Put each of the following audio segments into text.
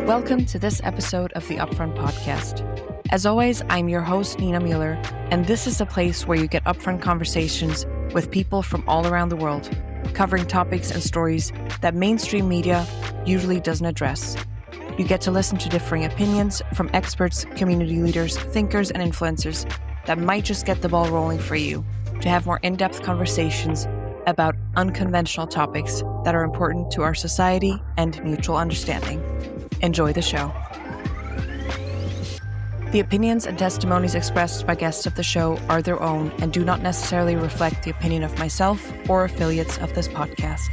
Welcome to this episode of the Upfront Podcast. As always, I'm your host, Nina Mueller, and this is a place where you get upfront conversations with people from all around the world, covering topics and stories that mainstream media usually doesn't address. You get to listen to differing opinions from experts, community leaders, thinkers, and influencers that might just get the ball rolling for you to have more in-depth conversations about unconventional topics that are important to our society and mutual understanding. Enjoy the show. The opinions and testimonies expressed by guests of the show are their own and do not necessarily reflect the opinion of myself or affiliates of this podcast.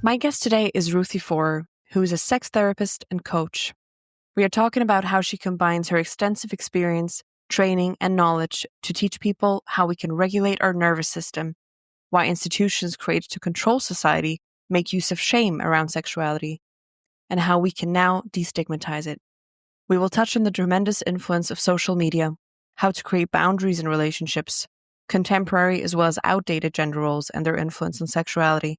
My guest today is Ruthi Forer, who is a sex therapist and coach. We are talking about how she combines her extensive experience, training, and knowledge to teach people how we can regulate our nervous system, why institutions created to control society make use of shame around sexuality, and how we can now destigmatize it. We will touch on the tremendous influence of social media, how to create boundaries in relationships, contemporary as well as outdated gender roles and their influence on sexuality,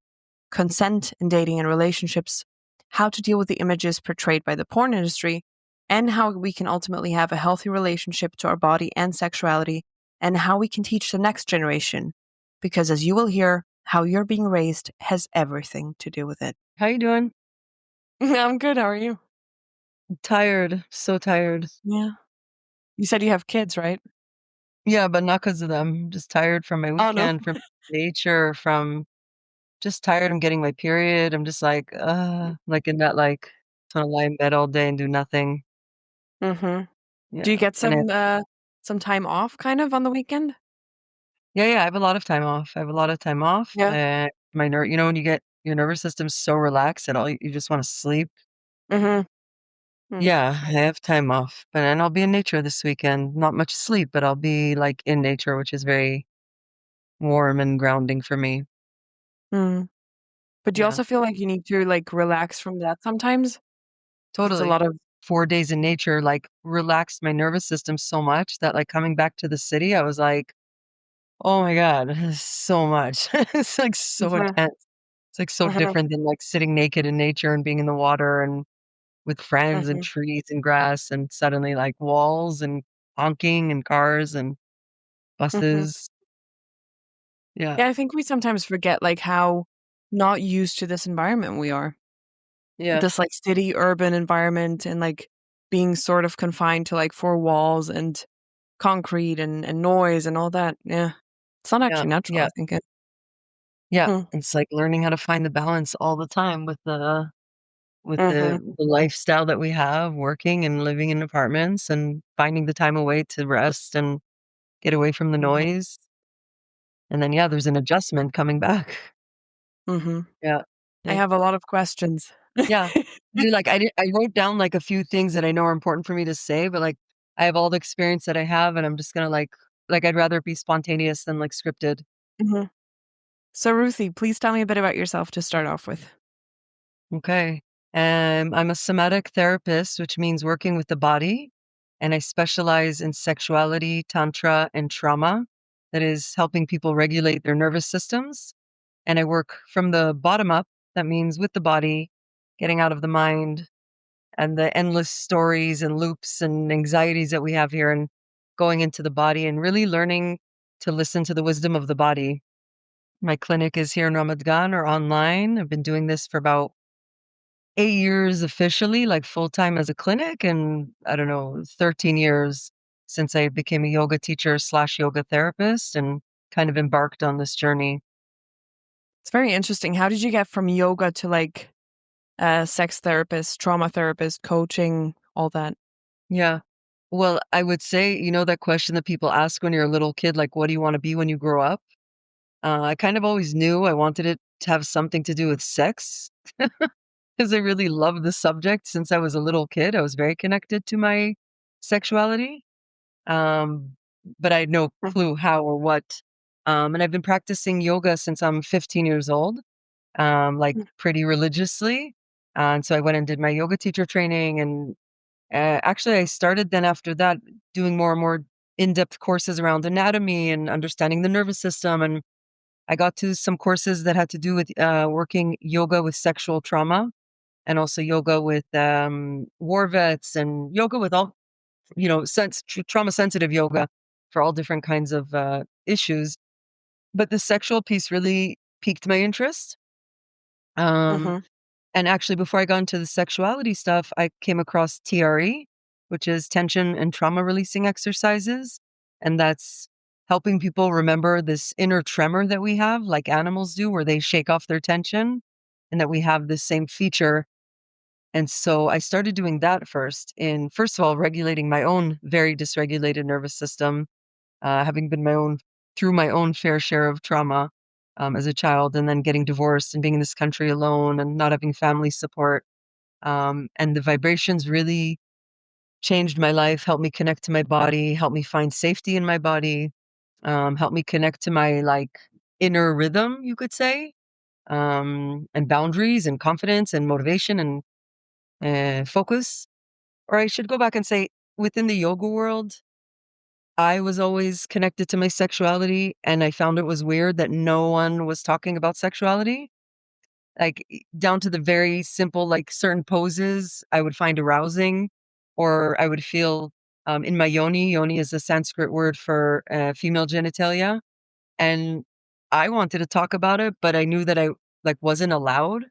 consent in dating and relationships, how to deal with the images portrayed by the porn industry, and how we can ultimately have a healthy relationship to our body and sexuality, and how we can teach the next generation. Because as you will hear, how you're being raised has everything to do with it. How you doing? I'm good. How are you? Tired. So tired. Yeah. You said you have kids, right? Yeah, but not because of them. Just tired from my Oh, no. weekend, from nature, from just tired. I'm getting my period. I'm just like in that, just wanna lie in bed all day and do nothing. Mm-hmm. Yeah. Do you get And some time off kind of on the weekend? yeah, I have a lot of time off. I have a lot of time off. Yeah. And my when you get your nervous system so relaxed and all you just want to sleep. Mm-hmm. Yeah, I have time off. But and I'll be in nature this weekend. Not much sleep, but I'll be like in nature, which is very warm and grounding for me. Mm. But do you Yeah, also feel like you need to relax from that sometimes? 'Cause it's a totally. lot of 4 days in nature, relaxed my nervous system so much that, coming back to the city, I was like, "Oh my god, this is so much." It's, so Mhm, intense. It's, so mhm, different than, sitting naked in nature and being in the water and with friends and mhm, trees and grass and suddenly, walls and honking and cars and mhm. buses. Yeah. Yeah, I think we sometimes forget how not used to this environment we are. Yeah. This city urban environment and being sort of confined to four walls and concrete and noise and all that. Yeah. It's not Yeah. actually natural, Yeah. I think it. Yeah. Mm, It's like learning how to find the balance all the time with mhm, the lifestyle that we have, working and living in apartments and finding the time away to rest and get away from the mhm, noise. And then, yeah, there's an adjustment coming back. mhm. Yeah. I Yeah. have a lot of questions. Yeah. I wrote down, a few things that I know are important for me to say, but, I have all the experience that I have, and I'm just gonna, I'd rather it be spontaneous than, scripted. Mhm. So, Ruthie, please tell me a bit about yourself to start off with. Okay. I'm a somatic therapist, which means working with the body, and I specialize in sexuality, tantra, and trauma. That is helping people regulate their nervous systems. And I work from the bottom up. That means with the body, getting out of the mind and the endless stories and loops and anxieties that we have here, and going into the body and really learning to listen to the wisdom of the body. My clinic is here in Ramat Gan or online. I've been doing this for about 8 years officially, full time as a clinic, and I don't know, 13 years since I became a yoga teacher slash yoga therapist and kind of embarked on this journey. It's very interesting. How did you get from yoga to a sex therapist, trauma therapist, coaching, all that? Yeah. Well, I would say, that question that people ask when you're a little kid, what do you want to be when you grow up? I kind of always knew I wanted it to have something to do with sex because I really loved the subject since I was a little kid. I was very connected to my sexuality. Um, but I had no Mhm, clue how or what. And I've been practicing yoga since I'm 15 years old, mhm, pretty religiously. And so I went and did my yoga teacher training. And actually, I started then after that doing more and more in depth courses around anatomy and understanding the nervous system. And I got to some courses that had to do with working yoga with sexual trauma, and also yoga with war vets, and yoga with all, trauma sensitive yoga for all different kinds of issues. But the sexual piece really piqued my interest. Um, Mm-hmm. and actually, before I got into the sexuality stuff, I came across TRE, which is tension and trauma releasing exercises. And that's helping people remember this inner tremor that we have, like animals do, where they shake off their tension, and that we have this same feature. And so I started doing that first, in first of all, regulating my own very dysregulated nervous system, having been through my own fair share of trauma as a child, and then getting divorced and being in this country alone and not having family support. And the vibrations really changed my life, helped me connect to my body, helped me find safety in my body, helped me connect to my like inner rhythm, you could say, and boundaries and confidence and motivation and focus. Or I should go back and say, within the yoga world, I was always connected to my sexuality, and I found it was weird that no one was talking about sexuality. Like, down to the very simple, like, certain poses I would find arousing, or I would feel, in my yoni. Yoni is a Sanskrit word for, female genitalia, and I wanted to talk about it, but I knew that I, like, wasn't allowed,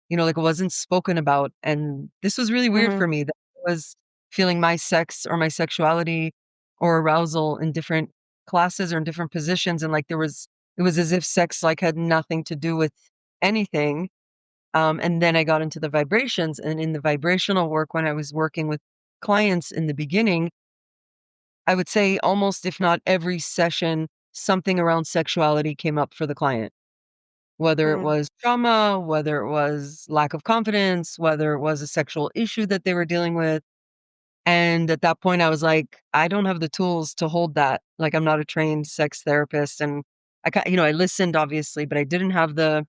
like, it wasn't spoken about, and this was really weird Mm-hmm. for me that I was feeling my sex or my sexuality or arousal in different classes or in different positions, and, like, it was as if sex, like, had nothing to do with anything. And then I got into the vibrations, and in the vibrational work, when I was working with clients in the beginning, I would say almost, if not every session, something around sexuality came up for the client, whether it Mm-hmm. was trauma, whether it was lack of confidence, whether it was a sexual issue that they were dealing with. And at that point, I was like, I don't have the tools to hold that. Like, I'm not a trained sex therapist. And I listened obviously, but I didn't have the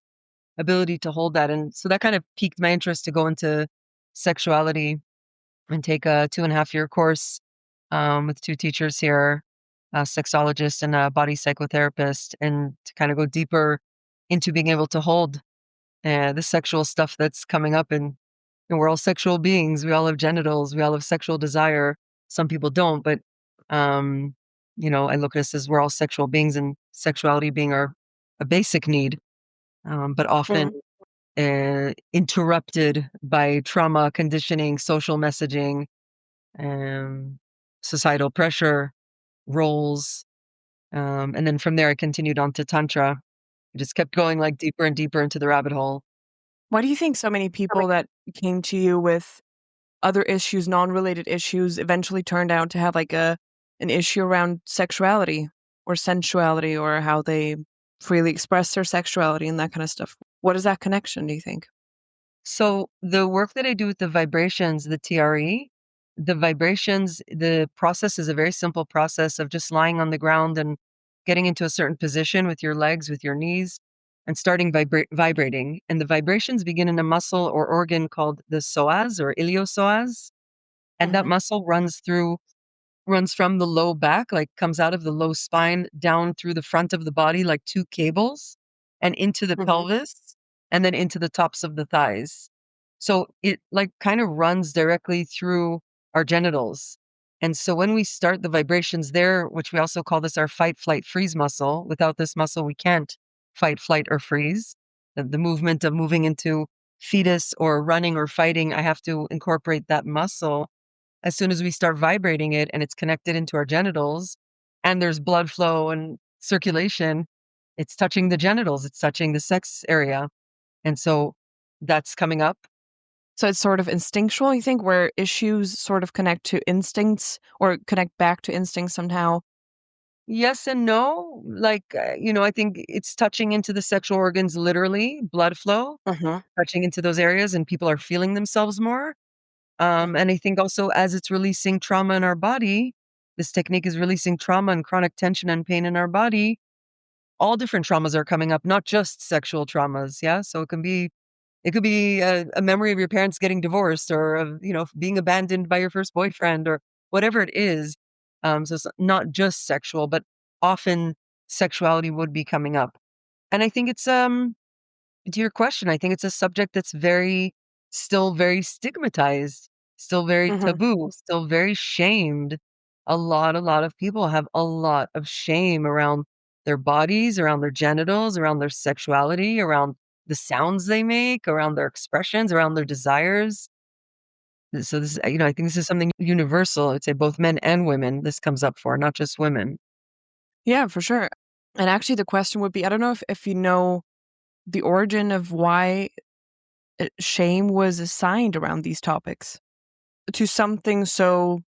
ability to hold that. And so that kind of piqued my interest to go into sexuality and take a 2.5 year course with two teachers here, a sexologist and a body psychotherapist, and to kind of go deeper into being able to hold the sexual stuff that's coming up. And we're all sexual beings. We all have genitals. We all have sexual desire. Some people don't, but um, I look at us as we're all sexual beings, and sexuality being a basic need, but often interrupted by trauma, conditioning, social messaging, um, societal pressure, roles. And then from there, I continued on to Tantra. I just kept going like deeper and deeper into the rabbit hole. Why do you think so many people that came to you with other issues, non-related issues, eventually turned out to have like an issue around sexuality or sensuality or how they freely express their sexuality and that kind of stuff? What is that connection, do you think? So the work that I do with the vibrations, the TRE, the vibrations, the process is a very simple process of just lying on the ground and getting into a certain position with your legs, with your knees, and starting vibrating. And the vibrations begin in a muscle or organ called the psoas or iliopsoas. And that Mhm, muscle runs from the low back, like comes out of the low spine down through the front of the body like two cables and into the mhm. pelvis and then into the tops of the thighs. So it like kind of runs directly through our genitals. And so when we start the vibrations there, which we also call this our fight, flight, freeze muscle, without this muscle, we can't fight, flight, or freeze. The movement of moving into fetus or running or fighting, I have to incorporate that muscle. As soon as we start vibrating it and it's connected into our genitals and there's blood flow and circulation, it's touching the genitals, it's touching the sex area. And so that's coming up. So it's sort of instinctual, you think, where issues sort of connect to instincts or connect back to instincts somehow? Yes and no. Like, I think it's touching into the sexual organs, literally, blood flow, Mhm, touching into those areas, and people are feeling themselves more. mhm. And I think also as it's releasing trauma in our body, this technique is releasing trauma and chronic tension and pain in our body. All different traumas are coming up, not just sexual traumas. Yeah. So it could be a memory of your parents getting divorced or of, being abandoned by your first boyfriend or whatever it is. So it's not just sexual, but often sexuality would be coming up. And I think it's, to your question, I think it's a subject that's still very stigmatized, still very Mhm. taboo, still very shamed. A lot of people have a lot of shame around their bodies, around their genitals, around their sexuality, around the sounds they make, around their expressions, around their desires. So this, I think this is something universal. I'd say both men and women. This comes up for, not just women. Yeah, for sure. And actually the question would be, I don't know if you know the origin of why, shame was assigned around these topics to something so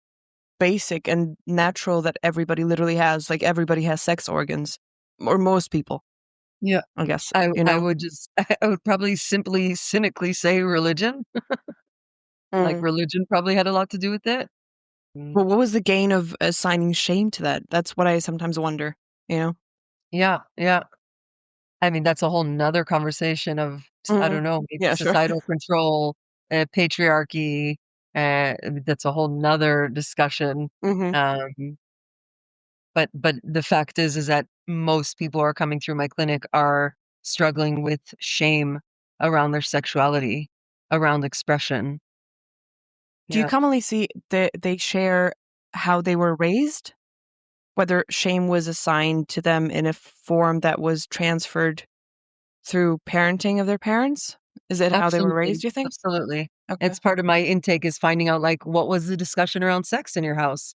basic and natural that everybody literally has, like, everybody has sex organs, or most people, Yeah. I guess, I would just I would probably simply cynically say religion. Like, Mm. religion probably had a lot to do with it. Mm, Well, what was the gain of assigning shame to that? That's what I sometimes wonder, you know? yeah, yeah. I mean, that's a whole 'nother conversation of I Mhm. don't know, maybe Yeah, sure. societal control, patriarchy, that's a whole 'nother discussion. Mhm. Um, but the fact is that most people who are coming through my clinic are struggling with shame around their sexuality, around expression. Do you Yeah, commonly see that they share how they were raised? Whether shame was assigned to them in a form that was transferred through parenting of their parents? Is it how they were raised, absolutely, do you think? absolutely. Okay. It's part of my intake is finding out, like, what was the discussion around sex in your house?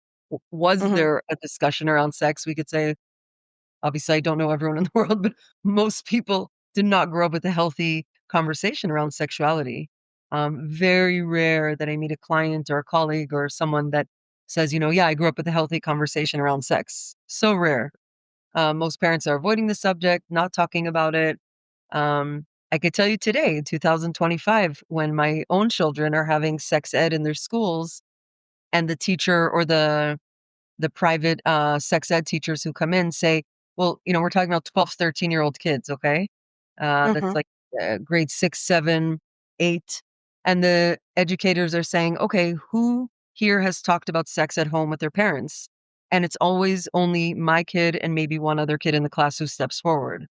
Was Mhm. there a discussion around sex? We could say, obviously, I don't know everyone in the world, but most people did not grow up with a healthy conversation around sexuality. Very rare that I meet a client or a colleague or someone that says, "Yeah, I grew up with a healthy conversation around sex." So rare. Most parents are avoiding the subject, not talking about it. I could tell you today, 2025, when my own children are having sex ed in their schools, and the teacher or the private, sex ed teachers who come in say, "Well, we're talking about 12, 13-year-old kids, okay? That's Mhm. like, grade 6, 7, 8." And the educators are saying, "Okay, who here has talked about sex at home with their parents?" And it's always only my kid and maybe one other kid in the class who steps forward.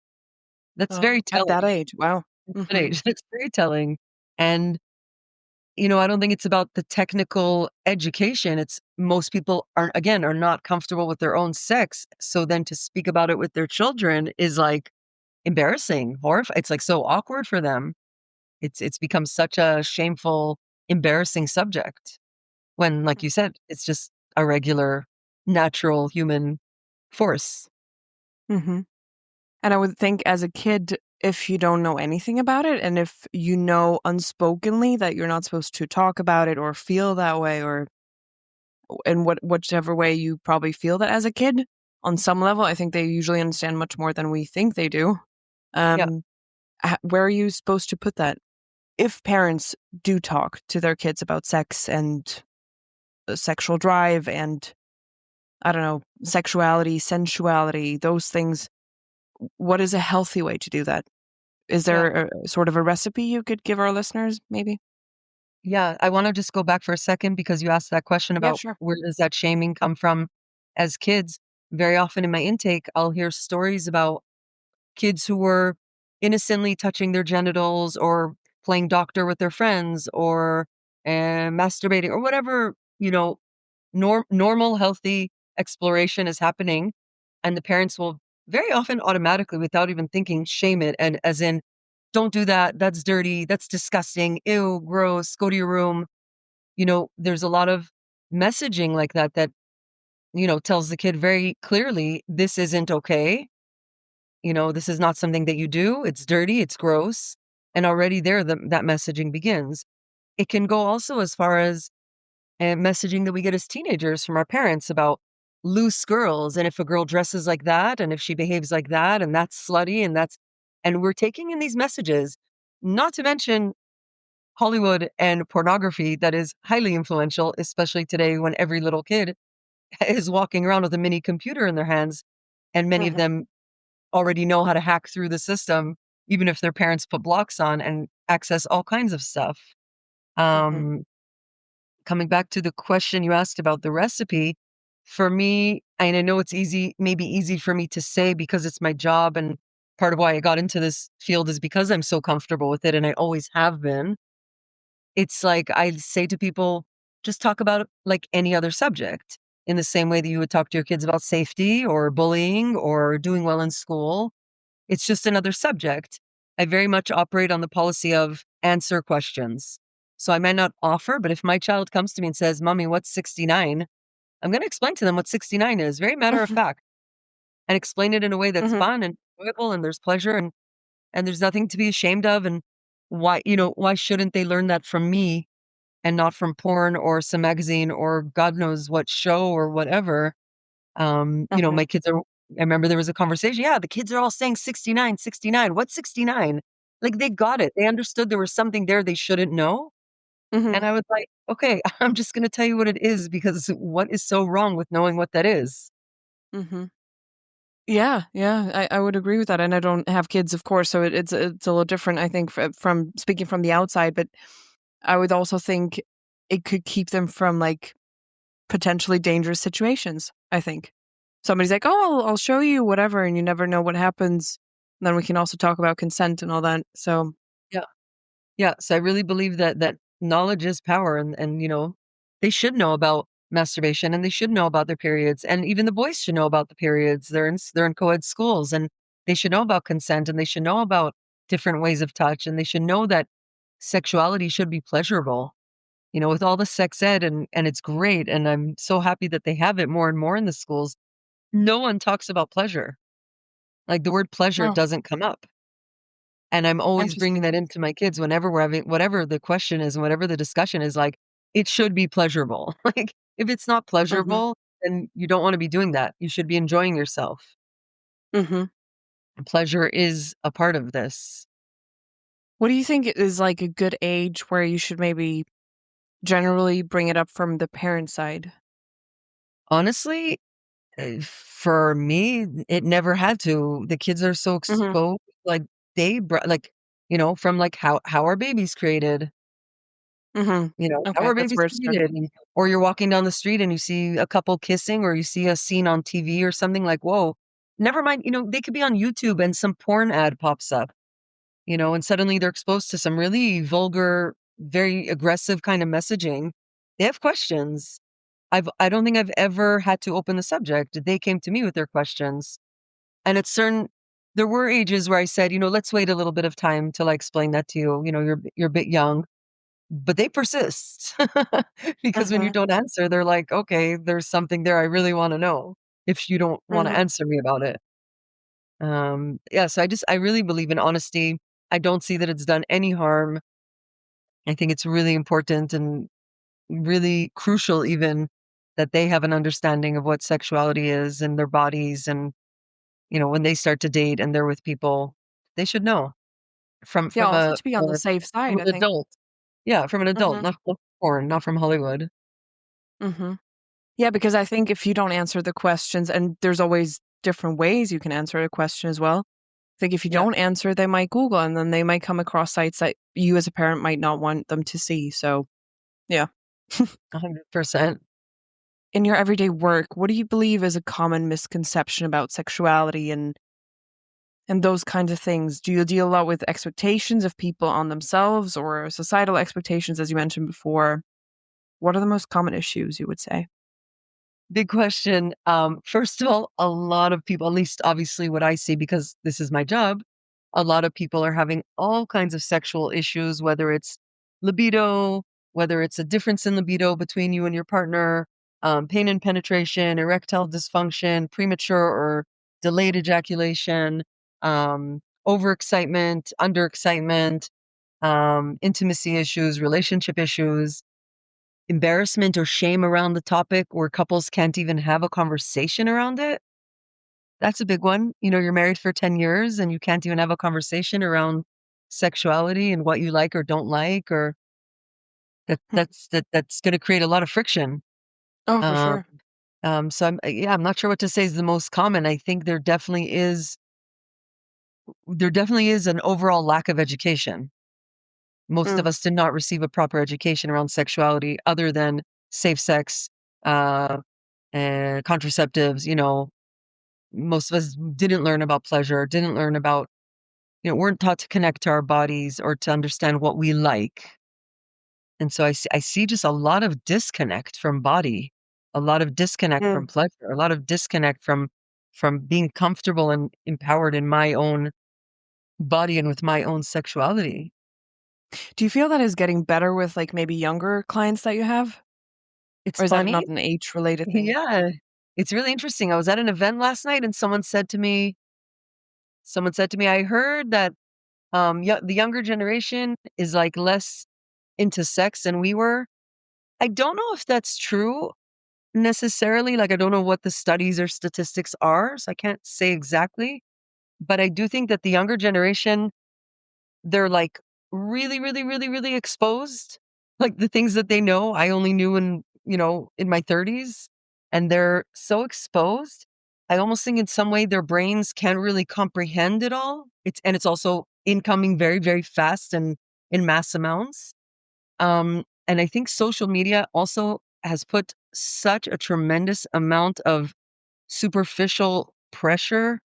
That's very Oh, at that telling. age, wow. At that Mhm. age, that's very telling. And I don't think it's about the technical education. It's most people are not comfortable with their own sex. So then to speak about it with their children is like embarrassing, horrifying. It's like so awkward for them. It's become such a shameful, embarrassing subject when, like you said, it's just a regular, natural human force. Mhm. And I would think as a kid, if you don't know anything about it, and if you know unspokenly that you're not supposed to talk about it or feel that way, or in whichever way you probably feel that as a kid, on some level, I think they usually understand much more than we think they do. Yeah, Um, where are you supposed to put that? If parents do talk to their kids about sex and sexual drive and, I don't know, sexuality, sensuality, those things, what is a healthy way to do that? Is yeah. there a sort of a recipe you could give our listeners, maybe? Yeah, I wanna just go back for a second because you asked that question Yeah, about sure. where does that shaming come from as kids. Very often in my intake, I'll hear stories about kids who were innocently touching their genitals or playing doctor with their friends or, masturbating or whatever, normal, healthy exploration is happening, and the parents will very often automatically, without even thinking, shame it, and as in, "Don't do that, that's dirty, that's disgusting, ew, gross, go to your room." There's a lot of messaging like that that, tells the kid very clearly, "This isn't okay. This is not something that you do. It's dirty, it's gross." And already there, that messaging begins. It can go also as far as messaging that we get as teenagers from our parents about loose girls. And if a girl dresses like that, and if she behaves like that, and that's slutty, and we're taking in these messages, not to mention Hollywood and pornography that is highly influential, especially today when every little kid is walking around with a mini computer in their hands. And many of Mhm, them already know how to hack through the system, even if their parents put blocks on and access all kinds of stuff. mhm, Um, Coming back to the question you asked about the recipe, for me, and I know it's easy, maybe easy for me to say because it's my job and part of why I got into this field is because I'm so comfortable with it and I always have been. It's like I say to people, just talk about it like any other subject in the same way that you would talk to your kids about safety or bullying or doing well in school. It's just another subject. I very much operate on the policy of answer questions. So I might not offer, but if my child comes to me and says, Mommy, what's 69? I'm going to explain to them what 69 is, very matter of Mhm. fact, and explain it in a way that's Mhm. fun and enjoyable and there's pleasure and there's nothing to be ashamed of. And why shouldn't they learn that from me and not from porn or some magazine or God knows what show or whatever? Mhm. My kids are I remember there was a conversation, "Yeah, the kids are all saying 69, 69. What's 69?" Like, they got it. They understood there was something there they shouldn't know, Mhm. and I was like, "Okay, I'm just gonna tell you what it is because what is so wrong with knowing what that is?" Mhm. Yeah, yeah, I would agree with that, and I don't have kids, of course, so it's a little different, I think, from speaking from the outside, but I would also think it could keep them from, like, potentially dangerous situations, I think. Somebody's like, "Oh, I'll show you whatever," and you never know what happens. Then we can also talk about consent and all that, so Yeah. Yeah, so I really believe that knowledge is power and they should know about masturbation and they should know about their periods and even the boys should know about the periods. They're in co-ed schools and they should know about consent and they should know about different ways of touch and they should know that sexuality should be pleasurable. With all the sex ed and it's great and I'm so happy that they have it more and more in the schools. No one talks about pleasure. Like the word pleasure Oh, doesn't come up. And I'm always bringing interesting. that into my kids whenever we're having whatever the question is and whatever the discussion is, like, it should be pleasurable. Like, if it's not Mhm, pleasurable, then you don't wanna be doing that. You should be enjoying yourself. mhm. And pleasure is a part of this. What do you think is, like, a good age where you should maybe generally bring it up from the parent side? Honestly, for me, it never had to. The kids are so Mhm, exposed, like, from, like, how are babies created? mhm. How Okay, are that's babies where it starts. created? Or you're walking down the street and you see a couple kissing or you see a scene on TV or something like, whoa, never mind, they could be on YouTube and some porn ad pops up, and suddenly they're exposed to some really vulgar, very aggressive kind of messaging. They have questions. I don't think I've ever had to open the subject. They came to me with their questions. And there were ages where I said, let's wait a little bit of time till I explain that to you. You're a bit young but they persist because when you Mhm, don't answer, they're like, "Okay, there's something there I really wanna know if you don't wanna mhm. answer me about it." Yeah, so I really believe in honesty. I don't see that it's done any harm. I think it's really important and really crucial even that they have an understanding of what sexuality is and their bodies and, when they start to date and they're with people, they should know from Yeah, from also a to be on the safe from side, I an think. adult. Yeah, from an adult, Mhm, not from porn, not from Hollywood. mhm. Yeah, because I think if you don't answer the questions and there's always different ways you can answer a question as well. I think if you Yeah, don't answer, they might Google and then they might come across sites that you as a parent might not want them to see, so, yeah. 100%. In your everyday work, what do you believe is a common misconception about sexuality and those kinds of things? Do you deal a lot with expectations of people on themselves or societal expectations, as you mentioned before? What are the most common issues you would say? Big question. First of all, a lot of people, at least obviously what I see because this is my job, a lot of people are having all kinds of sexual issues, whether it's libido, whether it's a difference in libido between you and your partner, pain and penetration, erectile dysfunction, premature or delayed ejaculation, overexcitement, underexcitement, intimacy issues, relationship issues, embarrassment or shame around the topic where couples can't even have a conversation around it. That's a big one. You're married for 10 years and you can't even have a conversation around sexuality and what you like or don't like, or Hmm. that's going to create a lot of friction. Oh, for Um, sure. so I'm not sure what to say is the most common. I think there definitely is an overall lack of education. Most of Mm, us did not receive a proper education around sexuality other than safe sex, uh, and contraceptives. Most of us didn't learn about pleasure, didn't learn about weren't taught to connect to our bodies or to understand what we like. And so I see just a lot of disconnect from body, a lot of disconnect from Mm. pleasure, a lot of disconnect from being comfortable and empowered in my own body and with my own sexuality. Do you feel that is getting better with like maybe younger clients that you have? It's Or is that funny. not an age related thing? Yeah. It's really interesting. I was at an event last night and someone said to me, I heard that the younger generation is like less into sex than we were. I don't know if that's true necessarily. Like, I don't know what the studies or statistics are, so I can't say exactly. But I do think that the younger generation, they're like really, really, really, really exposed. Like the things that they know, I only knew in my 30s, and they're so exposed. I almost think in some way their brains can't really comprehend it all. It's also incoming very, very fast and in mass amounts. And I think social media also has put such a tremendous amount of superficial pressure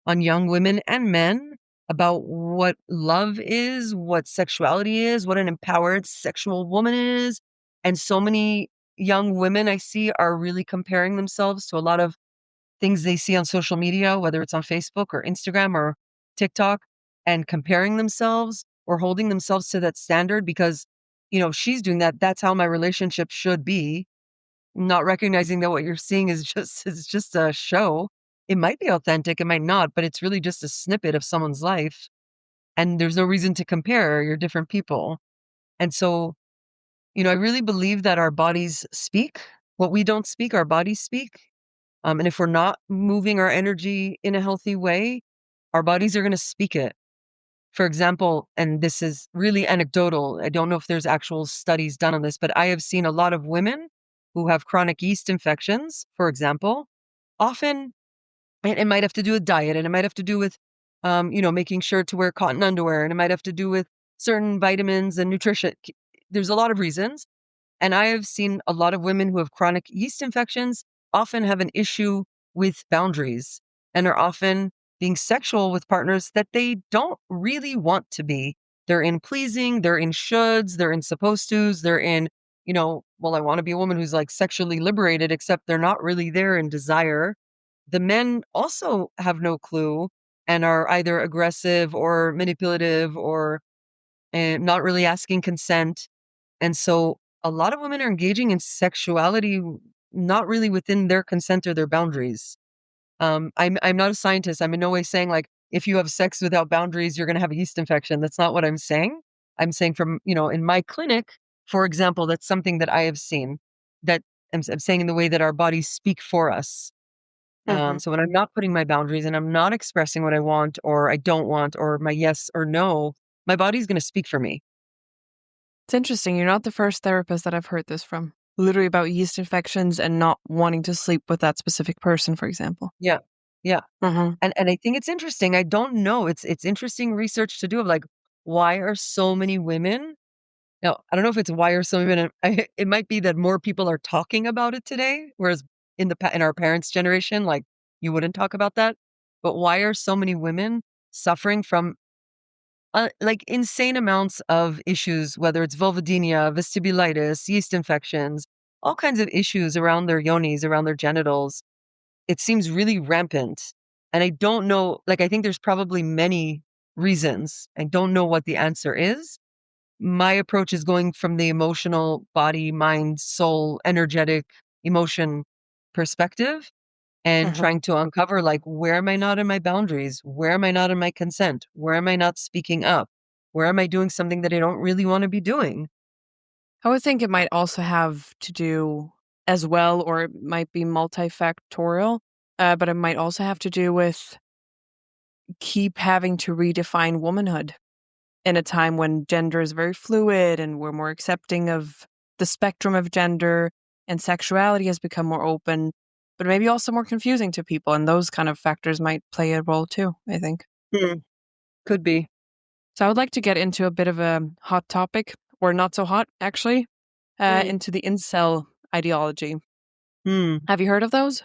on young women and men about what love is, what sexuality is, what an empowered sexual woman is. And so many young women I see are really comparing themselves to a lot of things they see on social media, whether it's on Facebook or Instagram or TikTok, and comparing themselves or holding themselves to that standard because, she's doing that. That's how my relationship should be, not recognizing that what you're seeing is just a show. It might be authentic, it might not, but it's really just a snippet of someone's life. And there's no reason to compare. You're different people. And so, I really believe that our bodies speak. What we don't speak, our bodies speak. And if we're not moving our energy in a healthy way, our bodies are going to speak it. For example, and this is really anecdotal, I don't know if there's actual studies done on this, but I have seen a lot of women who have chronic yeast infections, for example, often it might have to do with diet and it might have to do with, making sure to wear cotton underwear, and it might have to do with certain vitamins and nutrition. There's a lot of reasons. And I have seen a lot of women who have chronic yeast infections often have an issue with boundaries and are often being sexual with partners that they don't really want to be. They're in pleasing, they're in shoulds, they're in supposed tos, they're in, well, I want to be a woman who's like sexually liberated, except they're not really there in desire. The men also have no clue and are either aggressive or manipulative or not really asking consent. And so a lot of women are engaging in sexuality not really within their consent or their boundaries. I'm not a scientist. I'm in no way saying like if you have sex without boundaries, you're going to have a yeast infection. That's not what I'm saying. I'm saying from in my clinic, for example, that's something that I have seen that I'm saying in the way that our bodies speak for us. Mhm. So when I'm not putting my boundaries and I'm not expressing what I want or I don't want or my yes or no, my body's going to speak for me. It's interesting. You're not the first therapist that I've heard this from. Literally about yeast infections and not wanting to sleep with that specific person, for example. Yeah, yeah. Mhm. And I think it's interesting. I don't know. It's interesting research to do of like why are so many women now, I don't know if it's why are so many women it might be that more people are talking about it today, whereas in our parents' generation, like you wouldn't talk about that. But why are so many women suffering from like insane amounts of issues, whether it's vulvodynia, vestibulitis, yeast infections, all kinds of issues around their yonis, around their genitals. It seems really rampant. And I don't know, like, I think there's probably many reasons. I don't know what the answer is. My approach is going from the emotional body, mind, soul, energetic emotion perspective and Mhm. trying to uncover, like, where am I not in my boundaries? Where am I not in my consent? Where am I not speaking up? Where am I doing something that I don't really want to be doing? I would think it might also have to do as well, or it might be multifactorial, but it might also have to do with keep having to redefine womanhood in a time when gender is very fluid and we're more accepting of the spectrum of gender and sexuality has become more open, but maybe also more confusing to people. And those kind of factors might play a role too, I think. Hmm, could be. So I would like to get into a bit of a hot topic, or not so hot, actually, Hmm, into the incel ideology. hmm, Have you heard of those?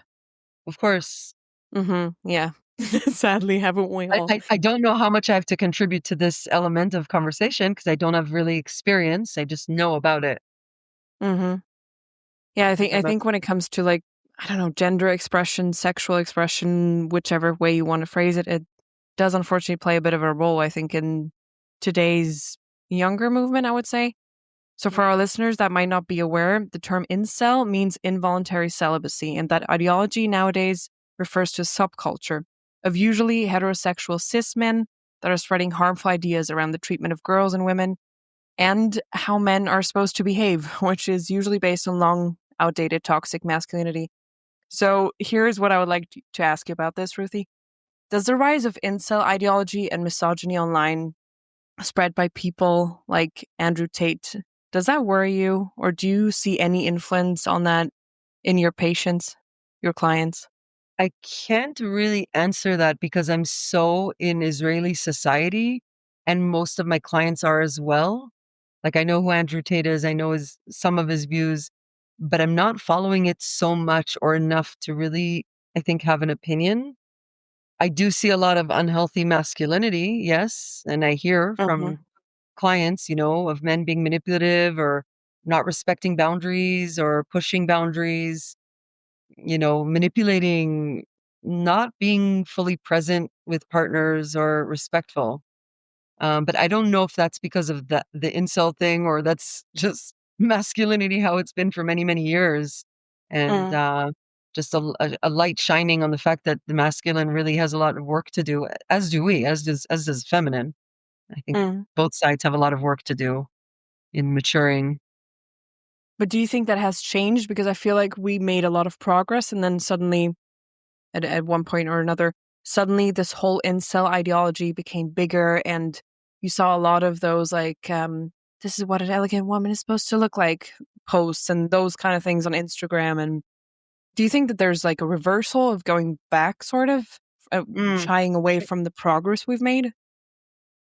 of course. Yeah. Sadly, haven't we all? I don't know how much I have to contribute to this element of conversation because I don't have really experience. I just know about it. Hmm. Yeah, I I'm a think when it comes to like, I don't know, gender expression, sexual expression, whichever way you want to phrase it, it does unfortunately play a bit of a role, I think, in today's younger movement, I would say. So for our listeners that might not be aware, the term incel means involuntary celibacy, and that ideology nowadays refers to a subculture of usually heterosexual cis men that are spreading harmful ideas around the treatment of girls and women and how men are supposed to behave, which is usually based on long, outdated, toxic masculinity. So here's what I would like to ask you about this, Ruthie. Does the rise of incel ideology and misogyny online spread by people like Andrew Tate, does that worry you? Or do you see any influence on that in your patients, your clients? I can't really answer that because I'm so in Israeli society, and most of my clients are as well. Like, I know who Andrew Tate is, I know his some of his views, but I'm not following it so much or enough to really, I think, have an opinion. I do see a lot of unhealthy masculinity, yes, and I hear Mhm, from clients, of men being manipulative or not respecting boundaries or pushing boundaries, manipulating, not being fully present with partners or respectful. But I don't know if that's because of the incel thing or that's just masculinity, how it's been for many, many years. And mm, just a light shining on the fact that the masculine really has a lot of work to do, as do we, as does feminine. I think mm. both sides have a lot of work to do in maturing. But do you think that has changed? Because I feel like we made a lot of progress and then suddenly, at one point or another, suddenly this whole incel ideology became bigger and you saw a lot of those like, this is what an elegant woman is supposed to look like posts and those kind of things on Instagram. And do you think that there's like a reversal of going back, sort of Mm. shying away from the progress we've made?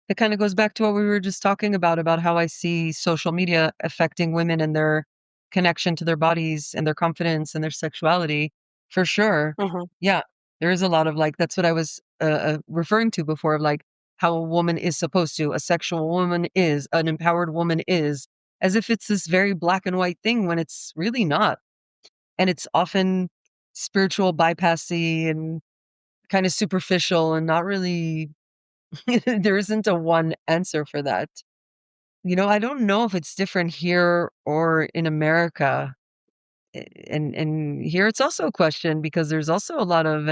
It kind of goes back to what we were just talking about how I see social media affecting women and their connection to their bodies and their confidence and their sexuality. For sure. Mhm, Yeah. There is a lot of like, that's what I was referring to before of like how a woman is supposed to, a sexual woman is, an empowered woman is, as if it's this very black and white thing when it's really not. And it's often spiritual bypassy and kind of superficial and not really, there isn't a one answer for that. I don't know if it's different here or in America. And here it's also a question because there's also a lot of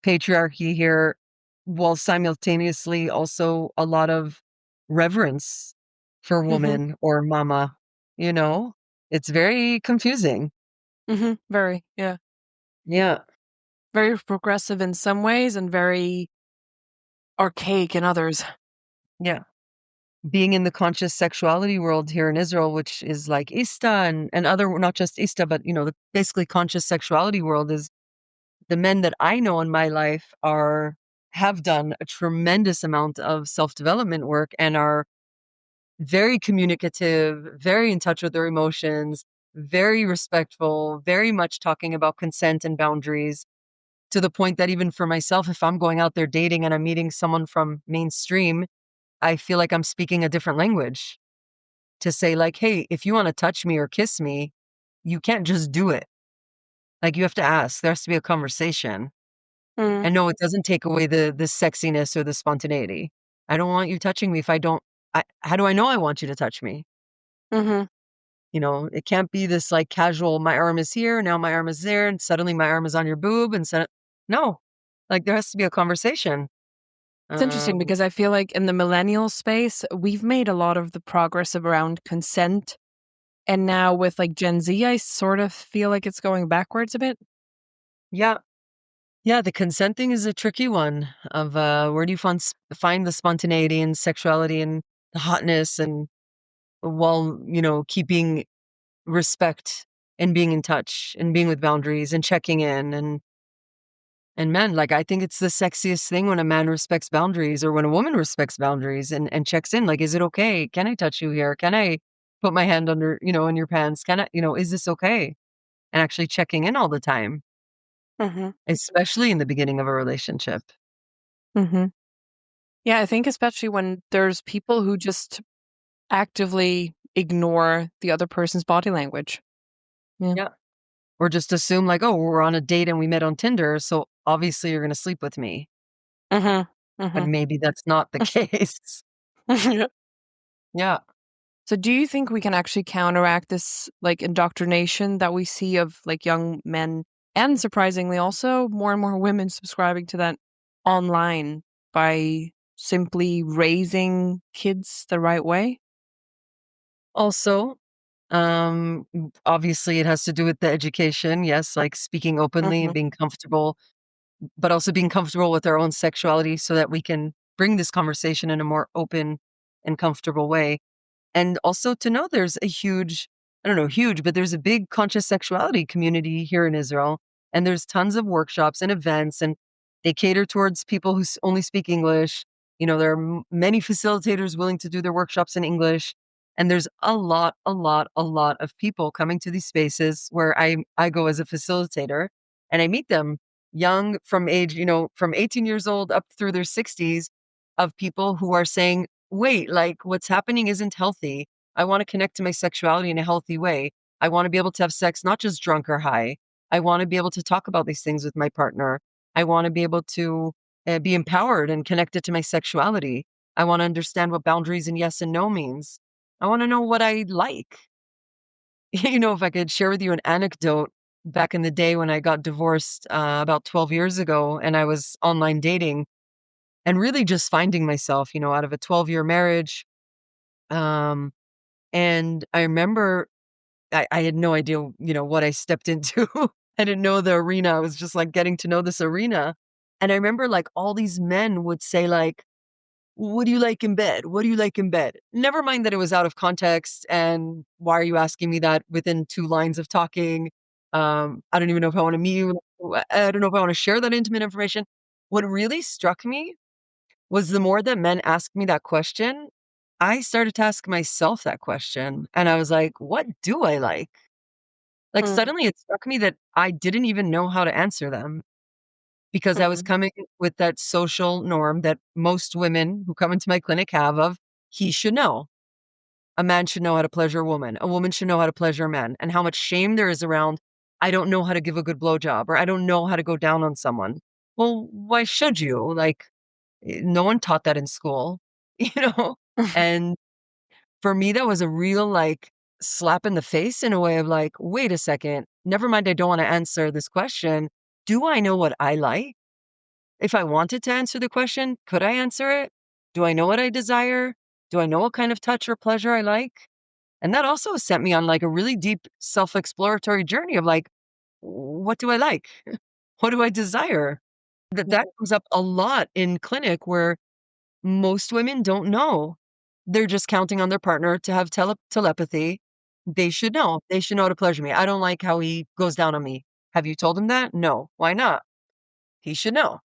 patriarchy here, while simultaneously also a lot of reverence for mhm, woman or mama. You know, it's very confusing. mhm, very, yeah. Yeah, Very progressive in some ways and very archaic in others. yeah. Being in the conscious sexuality world here in Israel, which is like Ista and other, not just Ista, but the basically conscious sexuality world is the men that I know in my life have done a tremendous amount of self-development work and are very communicative, very in touch with their emotions, very respectful, very much talking about consent and boundaries, to the point that even for myself, if I'm going out there dating and I'm meeting someone from mainstream, I feel like I'm speaking a different language to say like, "Hey, if you wanna touch me or kiss me, you can't just do it. Like, you have to ask. There has to be a conversation." Mm, And no, it doesn't take away the sexiness or the spontaneity. I don't want you touching me if I don't how do I know I want you to touch me? mhm, It can't be this, like, casual, "My arm is here, now my arm is there, and suddenly my arm is on your boob, and no. Like, there has to be a conversation. it's interesting Um, because I feel like in the millennial space, we've made a lot of the progress around consent, and now with, like, Gen Z, I sort of feel like it's going backwards a bit. yeah. Yeah, the consent thing is a tricky one of, where do you find the spontaneity and sexuality and the hotness and while, keeping respect and being in touch and being with boundaries and checking in and men, like, I think it's the sexiest thing when a man respects boundaries or when a woman respects boundaries and checks in, like, "Is it okay? Can I touch you here? Can I put my hand under, in your pants? Can I, is this okay?" And actually checking in all the time. Mm-hmm. especially in the beginning of a relationship. Mm-hmm. Yeah, I think especially when there's people who just actively ignore the other person's body language. Yeah. Yeah. Or just assume like, "Oh, we're on a date and we met on Tinder, so obviously you're gonna sleep with me." Mm-hmm. When Mm-hmm. maybe that's not the case. Yeah. Yeah. So do you think we can actually counteract this like indoctrination that we see of like young men and surprisingly also more and more women subscribing to that online by simply raising kids the right way? Also, obviously it has to do with the education, yes, like speaking openly and Mhm. being comfortable, but also being comfortable with our own sexuality so that we can bring this conversation in a more open and comfortable way. And also to know there's a huge, I don't know, huge, but there's a big conscious sexuality community here in Israel. And there's tons of workshops and events, and they cater towards people who only speak English. There are many facilitators willing to do their workshops in English. And there's a lot of people coming to these spaces where I go as a facilitator and I meet them young from age, from 18 years old up through their 60s of people who are saying, wait, like what's happening isn't healthy. I want to connect to my sexuality in a healthy way. I want to be able to have sex, not just drunk or high. I want to be able to talk about these things with my partner. I want to be able to be empowered and connected to my sexuality. I want to understand what boundaries and yes and no means. I want to know what I like. If I could share with you an anecdote back in the day when I got divorced about 12 years ago and I was online dating and really just finding myself, out of a 12-year marriage. Um, and I remember I had no idea, what I stepped into. I didn't know the arena. I was just like getting to know this arena. And I remember like all these men would say like, what do you like in bed? What do you like in bed? Never mind that it was out of context. And why are you asking me that within 2 lines of talking? I don't even know if I want to meet you. I don't know if I want to share that intimate information. What really struck me was the more that men asked me that question, I started to ask myself that question. And I was like, what do I like? Like Mm, suddenly it struck me that I didn't even know how to answer them because I was mhm, coming with that social norm that most women who come into my clinic have of he should know. A man should know how to pleasure a woman. A woman should know how to pleasure a man, and how much shame there is around, I don't know how to give a good blowjob or I don't know how to go down on someone. Well, why should you? Like, no one taught that in school, you know? And for me, that was a real like slap in the face in a way of like, wait a second, never mind, I don't want to answer this question. Do I know what I like? If I wanted to answer the question, could I answer it? Do I know what I desire? Do I know what kind of touch or pleasure I like? And that also sent me on like a really deep self exploratory journey of like, what do I like? What do I desire? That mhm, comes up a lot in clinic where most women don't know. They're just counting on their partner to have telepathy. They should know. They should know how to pleasure me. I don't like how he goes down on me. Have you told him that? No. Why not? He should know.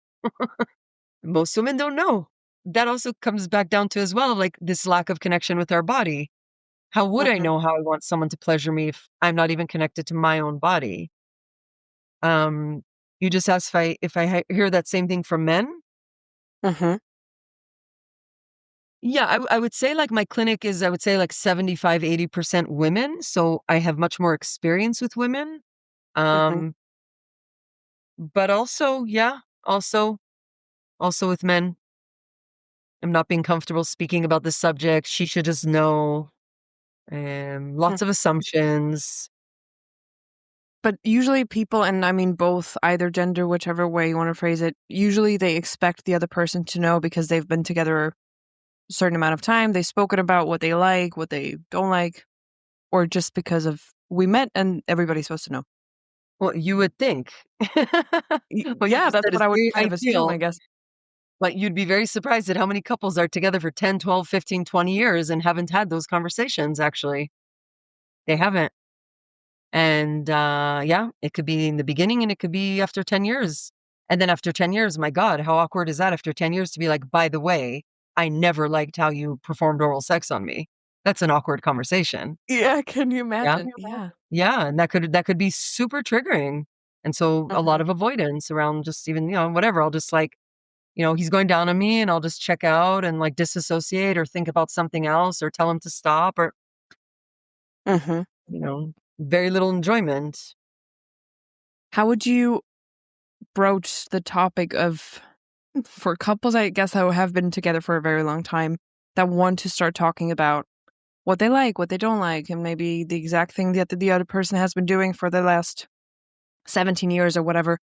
Most women don't know. That also comes back down to as well, like this lack of connection with our body. How would I mhm, know how I want someone to pleasure me if I'm not even connected to my own body? Um, you just asked if I hear that same thing from men. mhm, Yeah, I would say like my clinic is, I would say like 75-80% women. So I have much more experience with women. mhm. Um, but also, yeah, also with men. I'm not being comfortable speaking about this subject. She should just know. Hmm. Lots of assumptions. But usually people, and I mean both, either gender, whichever way you want to phrase it, usually they expect the other person to know because they've been together a certain amount of time. They've spoken about what they like, what they don't like, or just because of we met and everybody's supposed to know. Well, you would think. What you Yeah, just that's said what is I would very kind of assume, I ideal, guess. but you'd be very surprised at how many couples are together for 10, 12, 15, 20 years and haven't had those conversations, actually. They haven't. And, yeah, it could be in the beginning and it could be after 10 years. And then after 10 years, my God, how awkward is that after 10 years to be like, "By the way, I never liked how you performed oral sex on me." That's an awkward conversation. Yeah, can you Yeah? imagine? Yeah. Yeah, and that could be super triggering. And so a lot Mhm. of avoidance around just even, whatever. I'll just like, he's going down on me and I'll just check out and like disassociate or think about something else or tell him to stop or, Mhm. very little enjoyment. How would you broach the topic of for couples, I guess, who have been together for a very long time that want to start talking about what they like, what they don't like, and maybe the exact thing that the other person has been doing for the last 17 years or whatever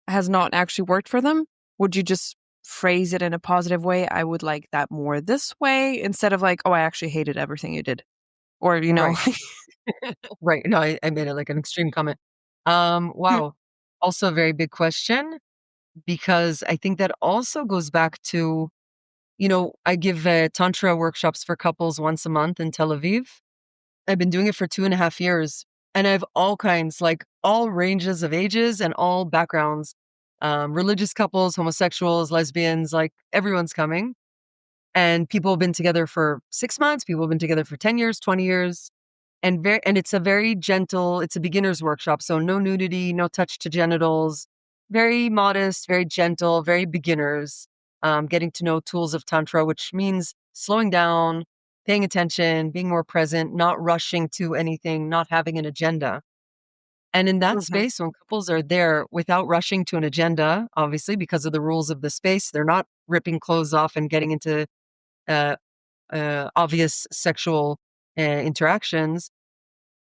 has not actually worked for them? Would you just phrase it in a positive way? I would like that more this way instead of like, oh, I actually hated everything you did. Or, Right. Right. No, I made it like an extreme comment. Wow. Also a very big question because I think that also goes back to, I give Tantra workshops for couples once a month in Tel Aviv. I've been doing it for 2.5 years and I have all kinds, like all ranges of ages and all backgrounds, religious couples, homosexuals, lesbians, like everyone's coming. And people have been together for 6 months, people have been together for 10 years, 20 years. And it's a very gentle, it's a beginner's workshop. So no nudity, no touch to genitals, very modest, very gentle, very beginners, getting to know tools of Tantra, which means slowing down, paying attention, being more present, not rushing to anything, not having an agenda. And in that Mhm. space, when couples are there without rushing to an agenda, obviously, because of the rules of the space, they're not ripping clothes off and getting into uh, obvious sexual interactions.